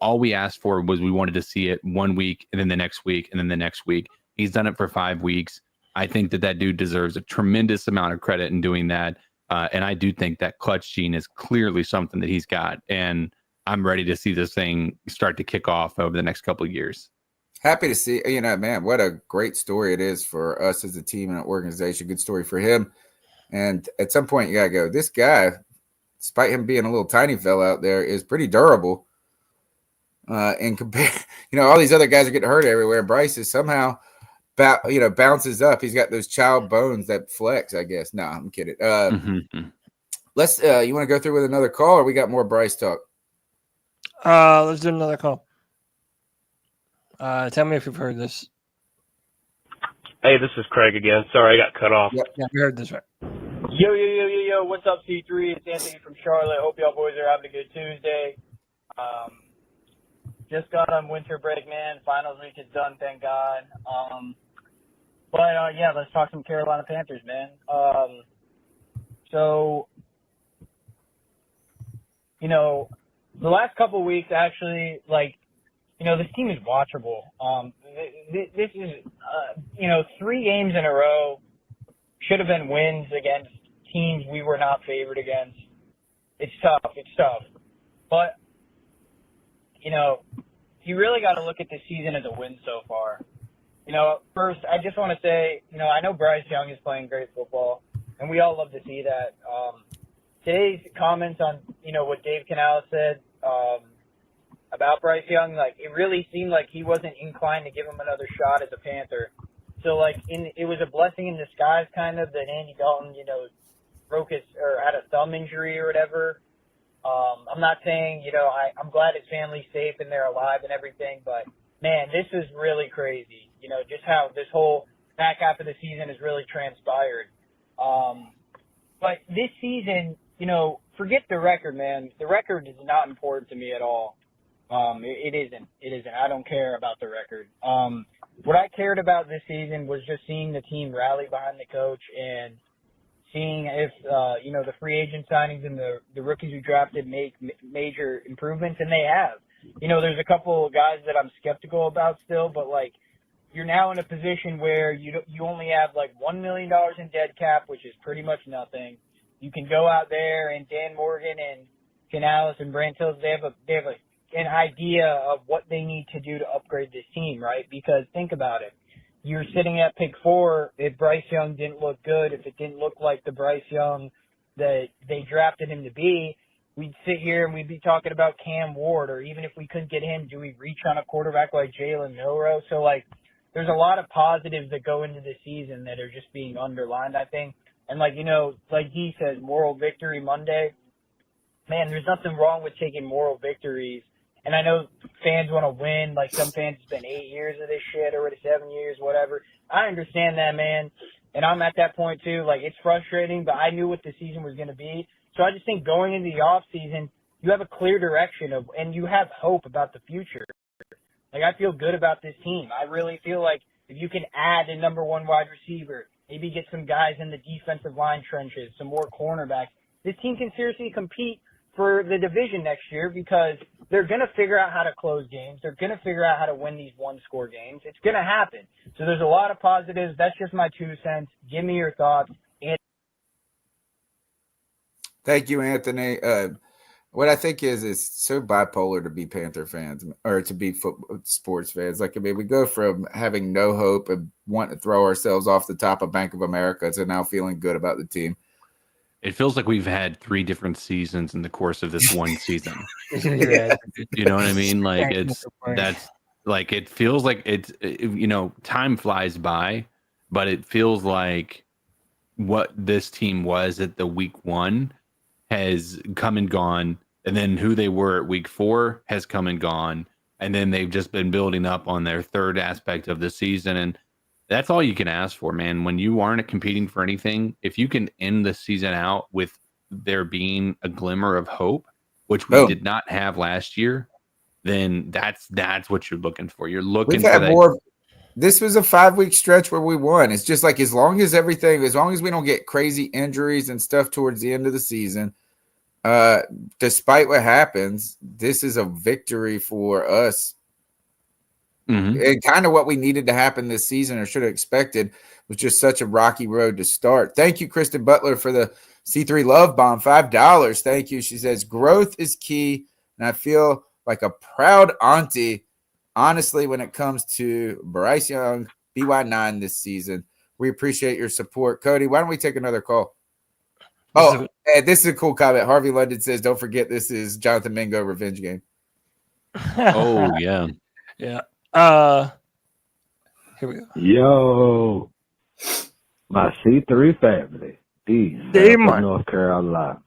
All we asked for was we wanted to see it 1 week and then the next week and then the next week. He's done it for 5 weeks. I think that dude deserves a tremendous amount of credit in doing that. And I do think that clutch gene is clearly something that he's got. And I'm ready to see this thing start to kick off over the next couple of years. Happy to see, man, what a great story it is for us as a team and an organization. Good story for him. And at some point, you got to go, this guy, despite him being a little tiny fella out there, is pretty durable. And compare, all these other guys are getting hurt everywhere. Bryce is somehow, bounces up. He's got those child bones that flex, I guess. No, I'm kidding. Let's, you want to go through with another call, or we got more Bryce talk? Let's do another call. Tell me if you've heard this. Hey, this is Craig again. Sorry, I got cut off. Yeah, we heard this right. Yo, what's up, C3? It's Anthony from Charlotte. Hope y'all boys are having a good Tuesday. Just got on winter break, man. Finals week is done, thank God. Let's talk some Carolina Panthers, man. The last couple of weeks, actually, this team is watchable. This is, 3 games in a row should have been wins against teams we were not favored against. It's tough. But, you really got to look at the season as a win so far. First, I just want to say, I know Bryce Young is playing great football, and we all love to see that. Today's comments on, what Dave Canales said about Bryce Young, it really seemed like he wasn't inclined to give him another shot as a Panther. So, it was a blessing in disguise, kind of, that Andy Dalton, had a thumb injury or whatever. I'm not saying, I'm glad his family's safe and they're alive and everything, but, man, this is really crazy. Just how this whole back half of the season has really transpired. But this season, forget the record, man. The record is not important to me at all. It isn't. I don't care about the record. What I cared about this season was just seeing the team rally behind the coach and seeing if, the free agent signings and the rookies who drafted make major improvements, and they have. There's a couple of guys that I'm skeptical about still, but, you're now in a position where you only have, $1 million in dead cap, which is pretty much nothing. You can go out there, and Dan Morgan and Canales and Brantills, they have an idea of what they need to do to upgrade this team, right? Because think about it. You're sitting at pick 4. If Bryce Young didn't look good, if it didn't look like the Bryce Young that they drafted him to be, we'd sit here and we'd be talking about Cam Ward, or even if we couldn't get him, do we reach on a quarterback like Jalen Milroe? So, there's a lot of positives that go into the season that are just being underlined, I think. And, like he says, moral victory Monday. Man, there's nothing wrong with taking moral victories. And I know fans want to win. Some fans, it's been 8 years of this shit, or 7 years, whatever. I understand that, man. And I'm at that point, too. It's frustrating, but I knew what the season was going to be. So I just think going into the off season, you have a clear direction and you have hope about the future. I feel good about this team. I really feel like if you can add a number 1 wide receiver, maybe get some guys in the defensive line trenches, some more cornerbacks, this team can seriously compete for the division next year, because they're going to figure out how to close games. They're going to figure out how to win these one-score games. It's going to happen. So there's a lot of positives. That's just my 2 cents. Give me your thoughts. Thank you, Anthony. what I think is it's so bipolar to be Panther fans or to be sports fans. Like, I mean, we go from having no hope and wanting to throw ourselves off the top of Bank of America to now feeling good about the team. It feels like we've had 3 different seasons in the course of this one season. Yeah. You know what I mean? Like it feels like it's time flies by, but it feels like what this team was at the week 1 has come and gone, and then who they were at week 4 has come and gone, and then they've just been building up on their third aspect of the season, and that's all you can ask for, man. When you aren't competing for anything, if you can end the season out with there being a glimmer of hope, which we did not have last year, then that's what you're looking for. You're looking for that. This was a 5-week stretch where we won. It's just like as long as we don't get crazy injuries and stuff towards the end of the season, despite what happens, this is a victory for us. Mm-hmm. And kind of what we needed to happen this season or should have expected was just such a rocky road to start. Thank you, Kristen Butler, for the C3 Love Bomb, $5. Thank you. She says, growth is key, and I feel like a proud auntie, honestly, when it comes to Bryce Young, BY9 this season. We appreciate your support. Cody, why don't we take another call? Oh, and this is a cool comment. Harvey London says, don't forget this is Jonathan Mingo revenge game. Oh, yeah. Yeah. Here we go. Yo, my C3 family, from North Carolina.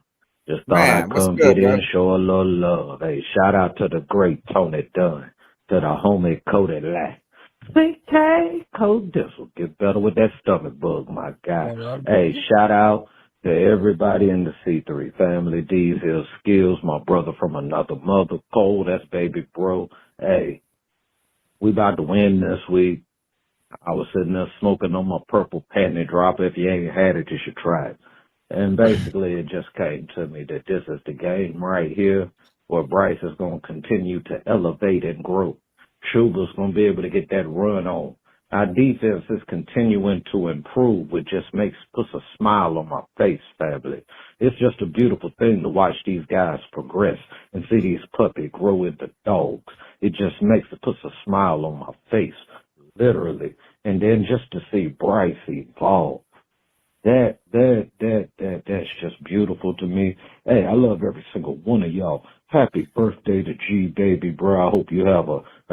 Just thought I'd come get in, show a little love. Hey, shout out to the great Tony Dunn, to the homie Cody Lack. CK, Cody, this will get better with that stomach bug, my guy. Hey, shout out to everybody in the C3 family. These here skills, my brother from another mother. Cole, that's baby bro. Hey, we about to win this week. I was sitting there smoking on my purple panty drop. If you ain't had it, you should try it. And basically, it just came to me that this is the game right here where Bryce is going to continue to elevate and grow. Chuba's going to be able to get that run on. Our defense is continuing to improve, which just puts a smile on my face, family. It's just a beautiful thing to watch these guys progress and see these puppies grow into dogs. It just puts a smile on my face, literally. And then just to see Bryce evolve, that's just beautiful to me. Hey, I love every single one of y'all. Happy birthday to G Baby, bro. I hope you have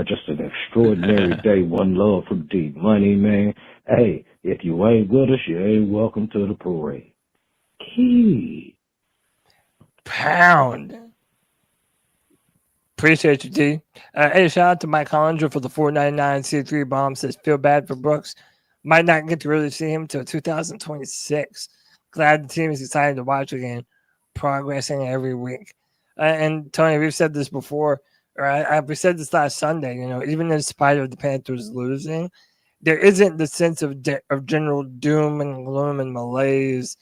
just an extraordinary day. One love from D Money, man. Hey, if you ain't with us, you ain't welcome to the parade. Key. Pound. Appreciate you, D. Hey, shout out to Mike Hollinger for the $4.99 C3 bomb. Says, feel bad for Brooks. Might not get to really see him until 2026. Glad the team is excited to watch again. Progressing every week. And Tony, we've said this before, or we said this last Sunday, even in spite of the Panthers losing, there isn't the sense of general doom and gloom and malaise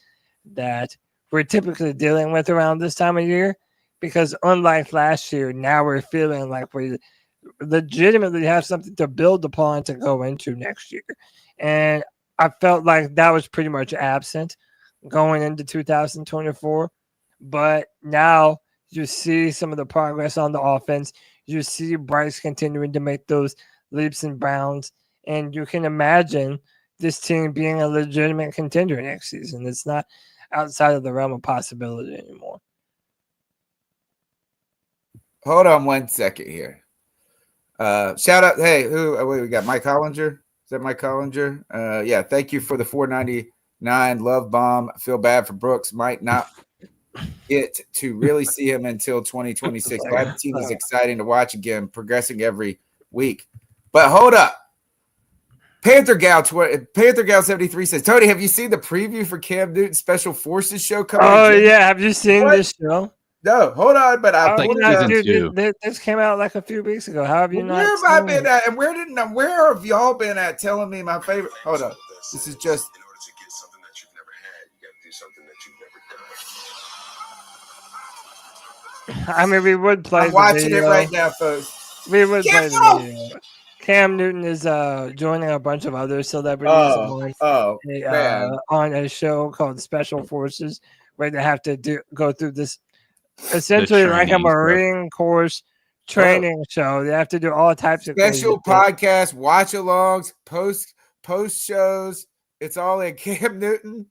that we're typically dealing with around this time of year. Because unlike last year, now we're feeling like we legitimately have something to build upon to go into next year. And I felt like that was pretty much absent going into 2024. But now you see some of the progress on the offense. You see Bryce continuing to make those leaps and bounds. And you can imagine this team being a legitimate contender next season. It's not outside of the realm of possibility anymore. Hold on 1 second here. Shout out. Hey, what we got? Mike Hollinger. Is that Mike Hollinger? Yeah. Thank you for the $4.99 love bomb. I feel bad for Brooks. Might not get to really see him until 2026. Glad the team is exciting to watch again, progressing every week. But hold up. Panther Gal 73 says, Tony, have you seen the preview for Cam Newton's Special Forces show coming? Oh, yeah. Have you seen this show? No, hold on, but I think this came out like a few weeks ago. How have you not? Where have I been at? And where have y'all been at telling me my favorite? Hold on. This is just. In order to get something that you've never had, you got to do something that you've never done. I mean, we would play. I'm watching it right now, folks. We would play the video. Cam Newton is joining a bunch of other celebrities on a show called Special Forces, where they have to go through this essentially like a training stuff. Marine Corps training show. They have to do all types of Special crazy shit. podcasts, watch-alongs, post shows. It's all in Cam Newton.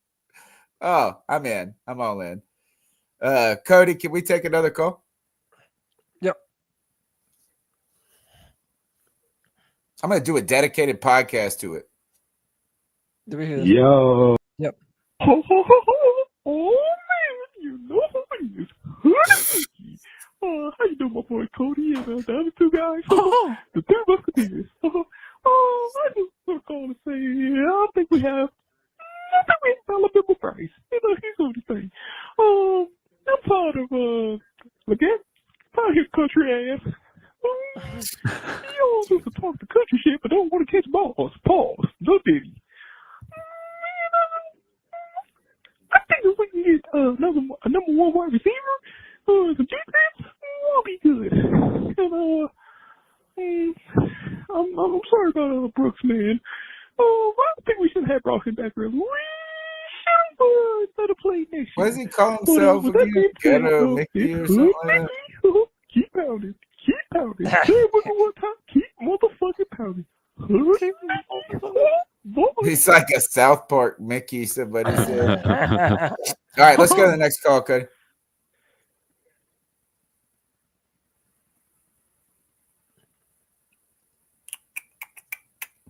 Oh, I'm in. I'm all in. Cody, can we take another call? Yep. I'm going to do a dedicated podcast to it. Do we hear this? Yo. Yep. Oh, man, you know who it is. How you doing, my boy Cody and the other two guys? The Three Musketeers. I just want to call and say, I think we have Alabama Bryce. You know, he's on the thing. I'm tired of, again, tired of his country ass. He always wants to talk the country shit, but don't want to catch balls. Pause. No diddy. I think if we can get a number one wide receiver, some defense, we'll be good. And I'm sorry about Brooks, man. I think we should have brought him back early. We should let him play next year. What does he call himself again? Ghetto Mickey or something like that? Keep pounding. Keep pounding. Say it one time. Keep motherfucking pounding. He's like a South Park Mickey, somebody said. All right, let's go to the next call, Cody.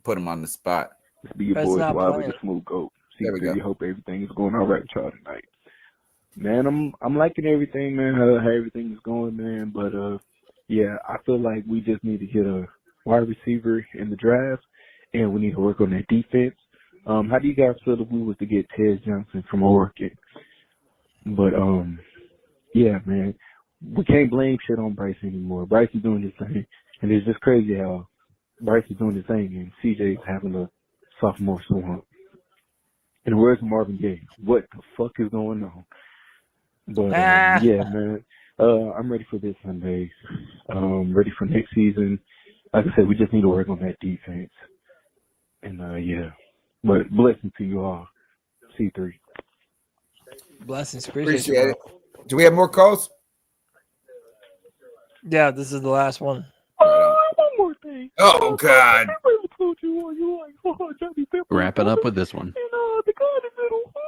Put him on the spot. This be your boy, Wild with the Smooth Goat. C3, hope everything is going all right with y'all tonight. Man, I'm liking everything, man, how everything is going, man. But, yeah, I feel like we just need to get a wide receiver in the draft, and we need to work on that defense. How do you guys feel if we was to get Ted Johnson from Oregon? But, yeah, man, we can't blame shit on Bryce anymore. Bryce is doing his thing, and it's just crazy how Bryce is doing his thing, and CJ is having a sophomore slump. And where's Marvin Gaye? What the fuck is going on? But, yeah, man, I'm ready for this Sunday. Ready for next season. Like I said, we just need to work on that defense. And, yeah. But blessings to you all. C3. Blessings. Appreciate it. Do we have more calls? Yeah, this is the last one. One more thing. Oh, God. I really told you like, Johnny Pepper. Wrap it up with this one. And the guy in the middle, I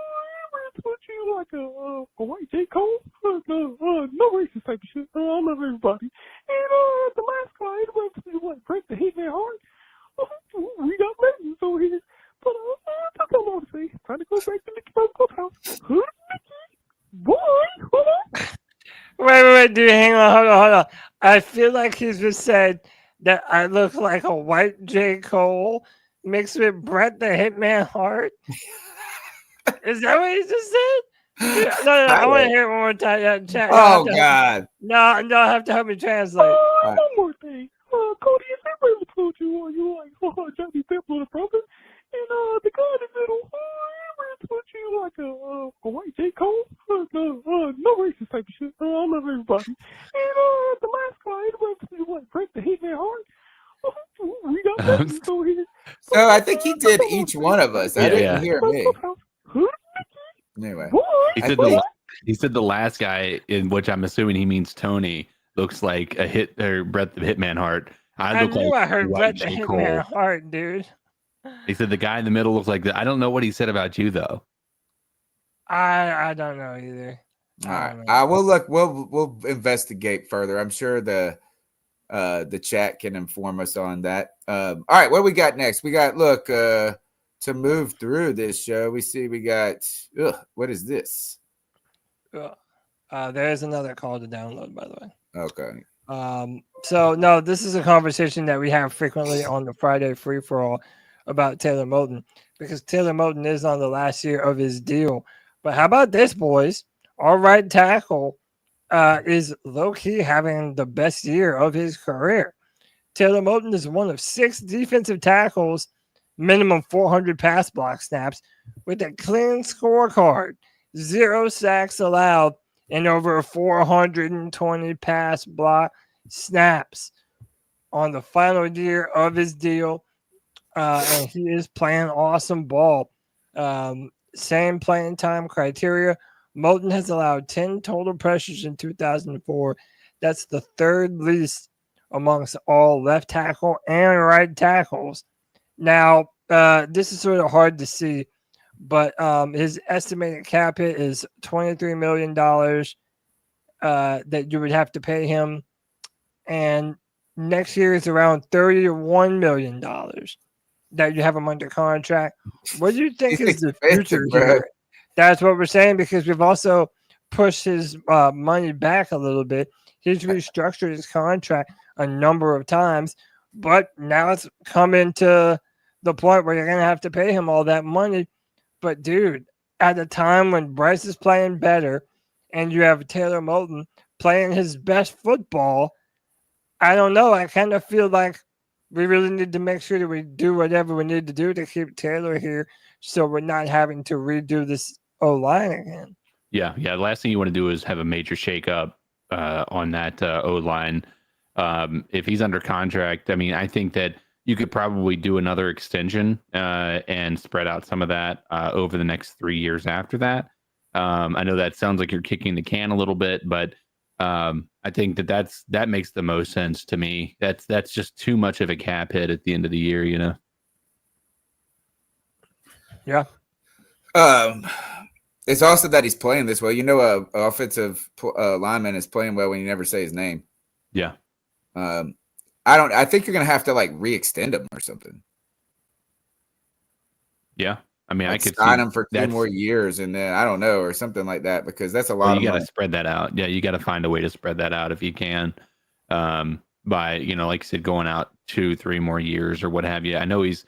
really told you like a white J. Cole. No racist type of shit. I love everybody. And the last guy, he went to like break the Hitman heart. We got legends over here. But that's all I want to say. Time to go back to Mickey Mouse Clubhouse. Boy, Wait, dude, hang on, hold on. I feel like he's just said that I look like a white J. Cole mixed with Brett the Hitman Hart. Is that what he just said? No, I want to hear it one more time. Yeah, chat. Oh, God. No, I have to help me translate. One more thing. Cody, if I really told you like, Johnny Pepper on the program, and the guy in the middle, I really told you like a white J. Cole. No racist type of shit. I love everybody. And the last guy, he went to like break the Hitman heart. We got legends over here. So I think he did each one of us. I didn't hear me. Anyway, he said the last guy, in which I'm assuming he means Tony, looks like a Brett the Hitman Hart. I knew I heard Brett the Hitman Hart, dude. He said the guy in the middle looks like that. I don't know what he said about you though. I don't know either. All right. We'll look. We'll investigate further. I'm sure the chat can inform us on that. All right. What do we got next? We got to move through this show. We got. What is this? There's another call to download, by the way. Okay. So no, this is a conversation that we have frequently on the Friday free for all about Taylor Moton, because Taylor Moton is on the last year of his deal. But how about this, boys? Our right tackle is low-key having the best year of his career. Taylor Moton is one of 6 defensive tackles, minimum 400 pass block snaps, with a clean scorecard, 0 sacks allowed, and over 420 pass block snaps on the final year of his deal. And he is playing awesome ball. Same playing time criteria Moton has allowed 10 total pressures in 2004. That's the third least amongst all left tackle and right tackles. Now, this is sort of hard to see, but his estimated cap hit is $23 million that you would have to pay him. And next year is around $31 million that you have him under contract. What do you think is the future here? That's what we're saying, because we've also pushed his money back a little bit. He's restructured his contract a number of times, but now it's coming to the point where you're going to have to pay him all that money. But, dude, at a time when Bryce is playing better and you have Taylor Moton playing his best football, I don't know. I kind of feel like we really need to make sure that we do whatever we need to do to keep Taylor here so we're not having to redo this O-line again. Yeah. The last thing you want to do is have a major shakeup on that O-line. If he's under contract, I mean, I think that you could probably do another extension and spread out some of that over the next 3 years after that. I know that sounds like you're kicking the can a little bit, but I think that makes the most sense to me. That's just too much of a cap hit at the end of the year, you know? Yeah. It's also that he's playing this well. You know, a offensive lineman is playing well when you never say his name. Yeah. I think you're gonna have to like re-extend him or something. Yeah. I mean, like I could sign see him for 2 more years, and then I don't know, or something like that, because that's a lot. Well, of you got to money. spread that out. Yeah, you got to find a way to spread that out if you can. By like I said, going out 2-3 more years or what have you. I know he's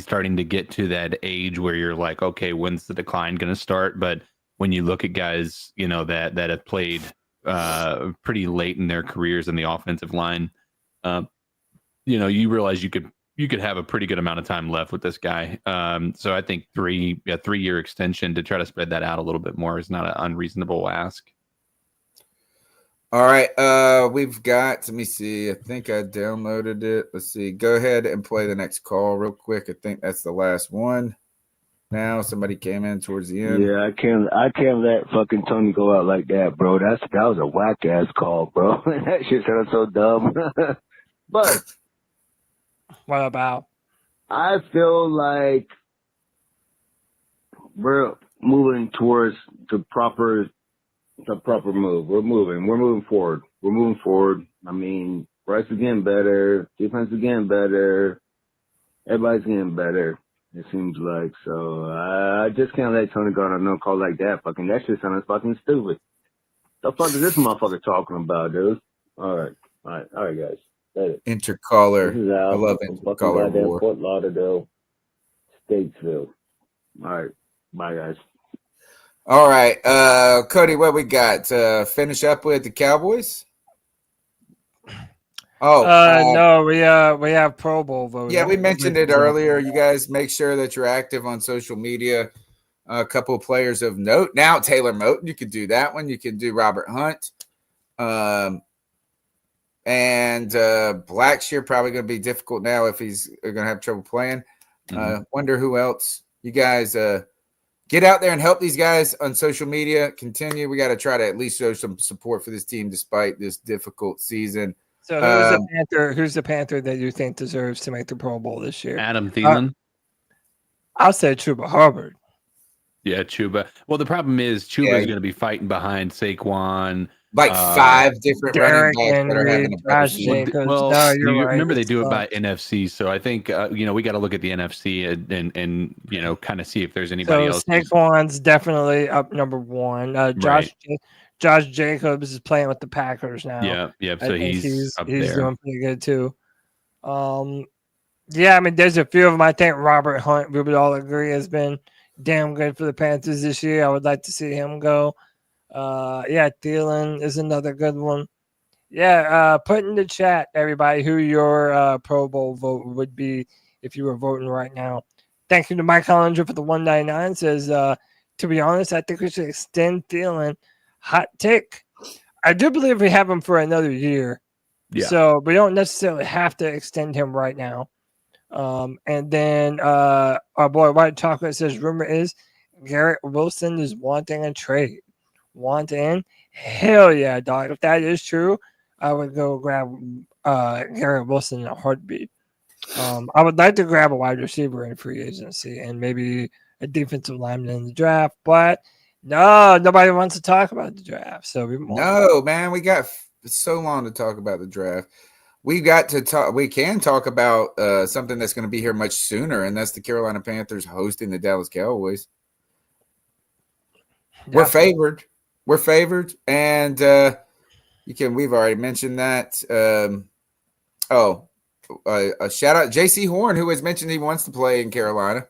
starting to get to that age where you're like, okay, when's the decline going to start? But when you look at guys, that have played pretty late in their careers in the offensive line, you realize you could have a pretty good amount of time left with this guy. So I think 3-year extension to try to spread that out a little bit more is not an unreasonable ask. All right. We've got, let me see. I think I downloaded it. Let's see. Go ahead and play the next call real quick. I think that's the last one. Now somebody came in towards the end. Yeah, I can't let fucking Tony go out like that, bro. That was a whack ass call, bro. That shit sounded so dumb. But what about? I feel like we're moving towards the proper move. We're moving forward. I mean, Bryce is getting better. Defense is getting better. Everybody's getting better, it seems like. So I just can't let Tony go on a no call like that. Fucking that shit sounds fucking stupid. The fuck is this motherfucker talking about, dude? All right, guys. Intercaller. I love intercaller war. Fort Lauderdale, Statesville. All right, bye, guys. All right, Cody, what we got? Finish up with the Cowboys. No, we have Pro Bowl voting. Yeah, we mentioned it earlier. You guys make sure that you're active on social media. A couple of players of note. Now, Taylor Moton, you could do that one. You can do Robert Hunt. And Blackshear probably going to be difficult now if he's going to have trouble playing. Wonder who else. You guys get out there and help these guys on social media. Continue. We got to try to at least show some support for this team despite this difficult season. So who's the Panther that you think deserves to make the Pro Bowl this year? Adam Thielen? I'll say Chuba Hubbard. Yeah, Chuba. Well, the problem is Chuba is going to be fighting behind Saquon. Like 5 different running backs that are having a better season. Well, remember they do it by NFC, so I think we got to look at the NFC and kind of see if there's anybody else. Saquon's definitely up number 1. Josh Jacobs is playing with the Packers now. Yeah. So he's up there. Doing pretty good too. Yeah, I mean, there's a few of them. I think Robert Hunt, we would all agree, has been damn good for the Panthers this year. I would like to see him go. Thielen is another good one. Put in the chat, everybody, who your Pro Bowl vote would be if you were voting right now. Thank you to Mike Hollinger for the 199. Says, to be honest, I think we should extend Thielen. Hot take. I do believe we have him for another year. Yeah. So we don't necessarily have to extend him right now. And then our boy White Chocolate says, rumor is Garrett Wilson is wanting a trade. want in? Hell yeah, dog. If that is true, I would go grab Garrett Wilson in a heartbeat. I would like to grab a wide receiver in free agency and maybe a defensive lineman in the draft, but no, nobody wants to talk about the draft. So no, man, we got so long to talk about the draft. We got to talk. We can talk about something that's going to be here much sooner, and that's the Carolina Panthers hosting the Dallas Cowboys. We're favored. We're favored, and we've already mentioned that. A shout out JC Horn, who has mentioned he wants to play in Carolina,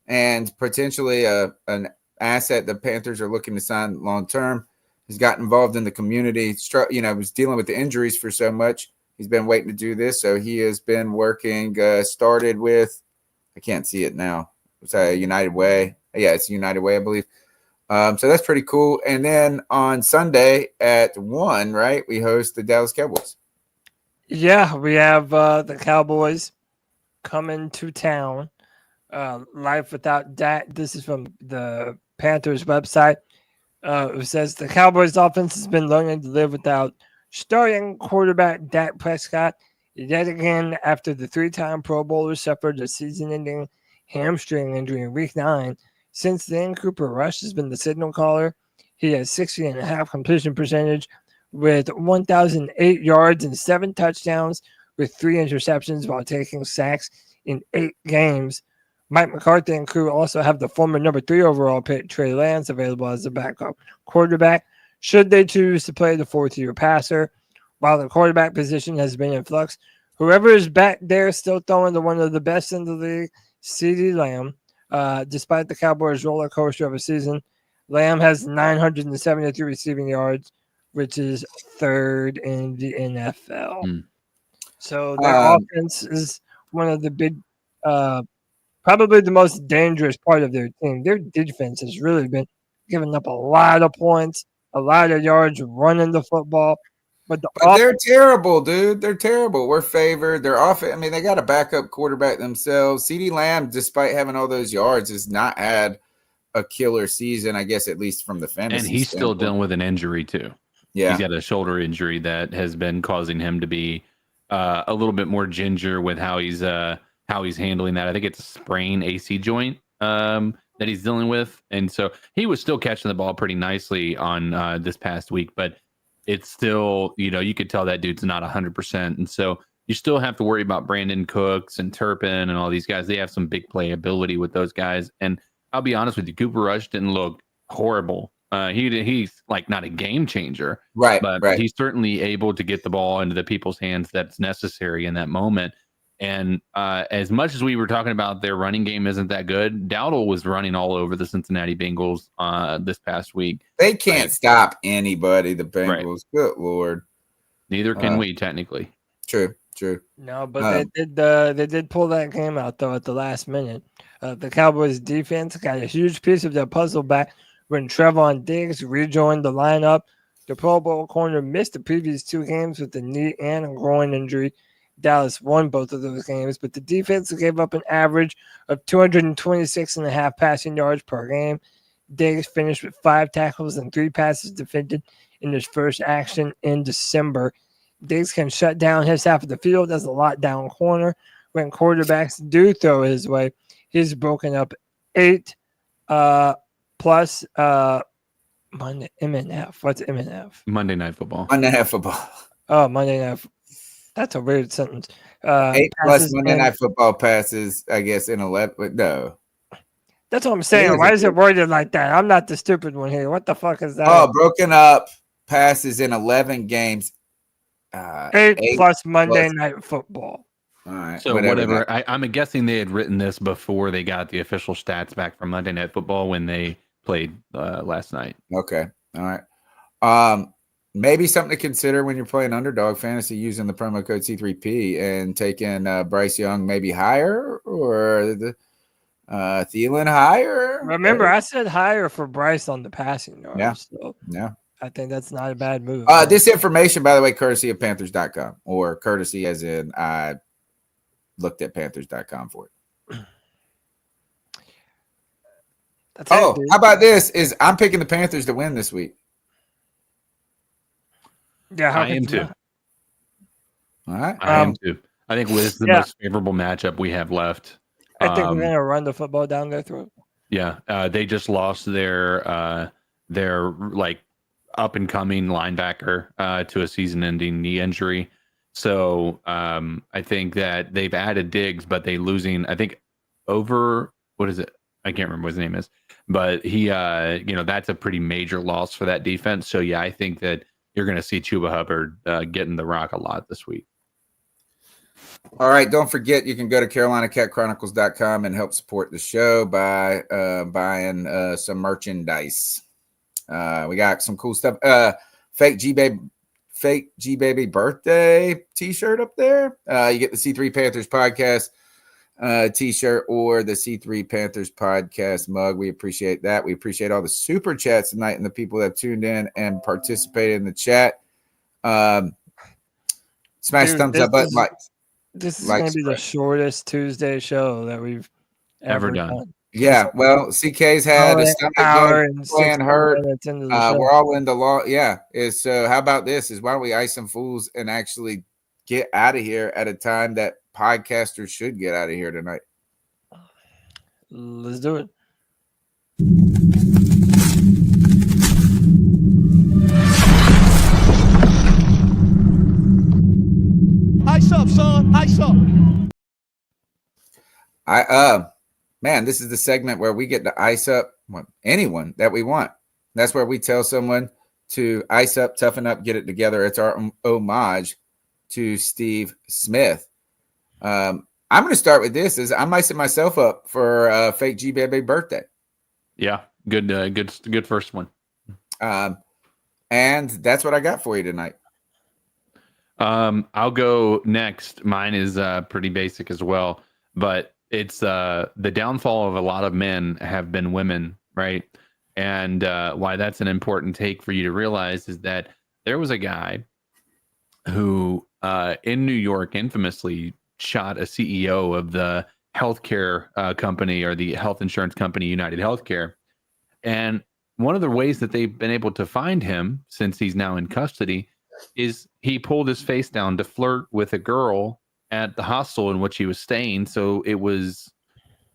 and potentially an asset the Panthers are looking to sign long term. He's got involved in the community. Was dealing with the injuries for so much. He's been waiting to do this, so he has been working. Started with, I can't see it now. It's United Way. Yeah, it's United Way, I believe. So that's pretty cool. And then on Sunday at 1, right, we host the Dallas Cowboys. Yeah, we have the Cowboys coming to town. Life without Dak. This is from the Panthers website. It says the Cowboys offense has been learning to live without starting quarterback Dak Prescott yet again after the 3-time Pro Bowler suffered a season-ending hamstring injury in Week 9. Since then, Cooper Rush has been the signal caller. He has 60.5% completion percentage with 1,008 yards and 7 touchdowns with 3 interceptions while taking sacks in 8 games. Mike McCarthy and crew also have the former number 3 overall pick Trey Lance available as a backup quarterback should they choose to play the 4th-year passer. While the quarterback position has been in flux, whoever is back there still throwing to one of the best in the league, CeeDee Lamb. Despite the Cowboys' roller coaster of a season, Lamb has 973 receiving yards, which is 3rd in the NFL. So their offense is one of the big, probably the most dangerous part of their team. Their defense has really been giving up a lot of points, a lot of yards running the football. But they're terrible, dude. They're terrible. We're favored. They're off. I mean, they got a backup quarterback themselves. CeeDee Lamb, despite having all those yards, has not had a killer season, I guess, at least from the fantasy. And he's still dealing with an injury, too. Yeah. He's got a shoulder injury that has been causing him to be a little bit more ginger with how he's handling that. I think it's a sprained AC joint that he's dealing with. And so he was still catching the ball pretty nicely on this past week, but it's still, you could tell that dude's not 100%. And so you still have to worry about Brandon Cooks and Turpin and all these guys. They have some big play ability with those guys. And I'll be honest with you, Cooper Rush didn't look horrible. He's like not a game changer, right? But he's certainly able to get the ball into the people's hands that's necessary in that moment. And as much as we were talking about their running game isn't that good, Dowdle was running all over the Cincinnati Bengals this past week. They can't stop anybody, the Bengals. Right. Good Lord. Neither can we, technically. True. No, but they did pull that game out, though, at the last minute. The Cowboys' defense got a huge piece of their puzzle back when Trevon Diggs rejoined the lineup. The Pro Bowl corner missed the previous 2 games with a knee and a groin injury. Dallas won both of those games, but the defense gave up an average of 226.5 passing yards per game. Diggs finished with 5 tackles and 3 passes defended in his first action in December. Diggs can shut down his half of the field as a lockdown corner. When quarterbacks do throw his way, he's broken up 8 plus Monday MNF. What's MNF? Monday Night Football. Monday Night Football. Oh, Monday Night. That's a weird sentence. 8 plus Monday Night Football passes, I guess, in 11. But no. That's what I'm saying. Why is it worded like that? I'm not the stupid one here. What the fuck is that? Oh, broken up passes in 11 games. 8 plus Monday Night Football. All right. So whatever. I'm guessing they had written this before they got the official stats back from Monday Night Football when they played last night. Okay. All right. Maybe something to consider when you're playing Underdog Fantasy using the promo code C3P and taking Bryce Young maybe higher or the Thielen higher. Remember, I said higher for Bryce on the passing yards. Yeah. So yeah. I think that's not a bad move. This information, by the way, courtesy of Panthers.com, or courtesy as in I looked at Panthers.com for it. How about this? I'm picking the Panthers to win this week. Yeah, I am too. All right. I am too. I think this is the most favorable matchup we have left. I think we're gonna run the football down their throat. Yeah, they just lost their like up and coming linebacker to a season-ending knee injury. So I think that they've added Diggs, but they losing. I think over what is it? I can't remember what his name is, but he that's a pretty major loss for that defense. So yeah, I think that you're going to see Chuba Hubbard getting the rock a lot this week. All right. Don't forget, you can go to CarolinaCatChronicles.com and help support the show by buying some merchandise. We got some cool stuff. Fake G Baby birthday t-shirt up there. You get the C3 Panthers Podcast t-shirt or the C3 Panthers Podcast mug. We appreciate that. We appreciate all the super chats tonight and the people that have tuned in and participated in the chat. Smash thumbs up button. This is going to be the shortest Tuesday show that we've ever done. Yeah, well, CK's had a stomach bug, playing hurt. We're all in the law. Yeah, how about this? Why don't we ice some fools and actually get out of here at a time that podcasters should get out of here tonight? Let's do it. Ice up, son. Ice up. Man, this is the segment where we get to ice up anyone that we want. That's where we tell someone to ice up, toughen up, get it together. It's our homage to Steve Smith. I'm going to start with this. I'm icing myself up for fake G Baby birthday. Yeah, good first one. And that's what I got for you tonight. I'll go next. Mine is pretty basic as well, but it's the downfall of a lot of men have been women, right? And why that's an important take for you to realize is that there was a guy who in New York infamously shot a CEO of the healthcare company or the health insurance company, United Healthcare. And one of the ways that they've been able to find him, since he's now in custody, is he pulled his face down to flirt with a girl at the hostel in which he was staying. So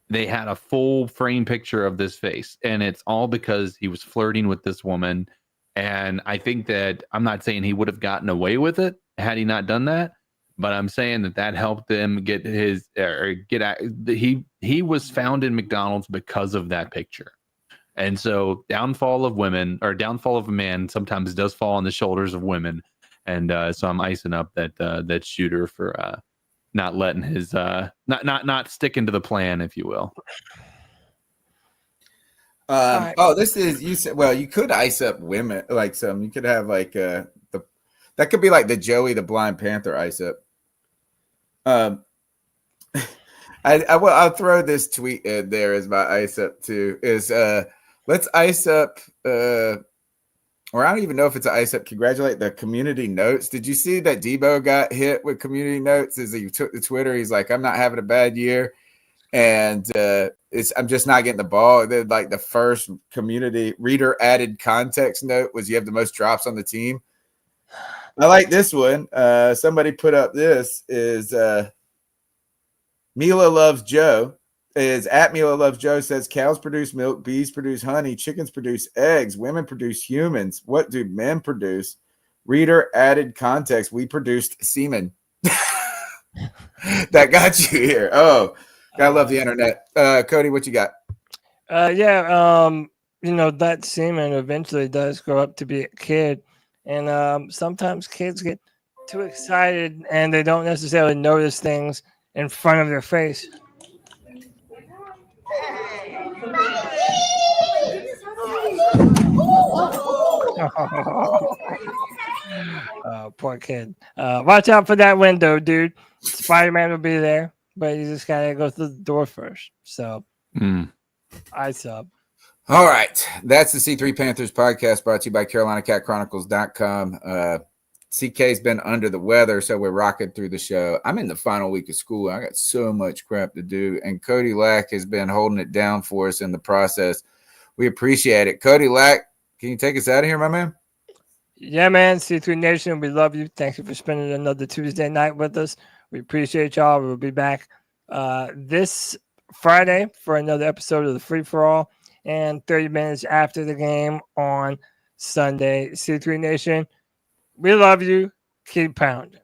they had a full frame picture of this face, and it's all because he was flirting with this woman. And I think that I'm not saying he would have gotten away with it had he not done that, but I'm saying that helped him get he was found in McDonald's because of that picture. And so downfall of women, or downfall of a man, sometimes does fall on the shoulders of women. And so I'm icing up that shooter for not letting his not sticking to the plan, if you will. This is, you said, well, you could ice up women, like you could have like that could be like the Joey the Blind Panther ice up. I'll throw this tweet in there as my ice up too. Let's ice up or I don't even know if it's an ice up. Congratulate the community notes. Did you see that Debo got hit with community notes as he took to Twitter? He's like, I'm not having a bad year. And I'm just not getting the ball. Then, like, the first community reader added context note was you have the most drops on the team. I like this one. Somebody put up this is Mila Loves Joe. Is at Mila Loves Joe says cows produce milk, bees produce honey, chickens produce eggs, women produce humans. What do men produce? Reader added context. We produced semen. That got you here. Oh, gotta love the internet. Cody, what you got? That semen eventually does grow up to be a kid. And sometimes kids get too excited and they don't necessarily notice things in front of their face. Poor kid. Watch out for that window, dude. Spider-Man will be there, but you just gotta go through the door first. So, ice up. All right. That's the C3 Panthers podcast brought to you by CarolinaCatChronicles.com. CK's been under the weather, so we're rocking through the show. I'm in the final week of school. I got so much crap to do, and Cody Lack has been holding it down for us in the process. We appreciate it. Cody Lack, can you take us out of here, my man? Yeah, man. C3 Nation, we love you. Thank you for spending another Tuesday night with us. We appreciate y'all. We'll be back this Friday for another episode of the Free For All and 30 minutes after the game on Sunday. C3 Nation, we love you. Keep pounding.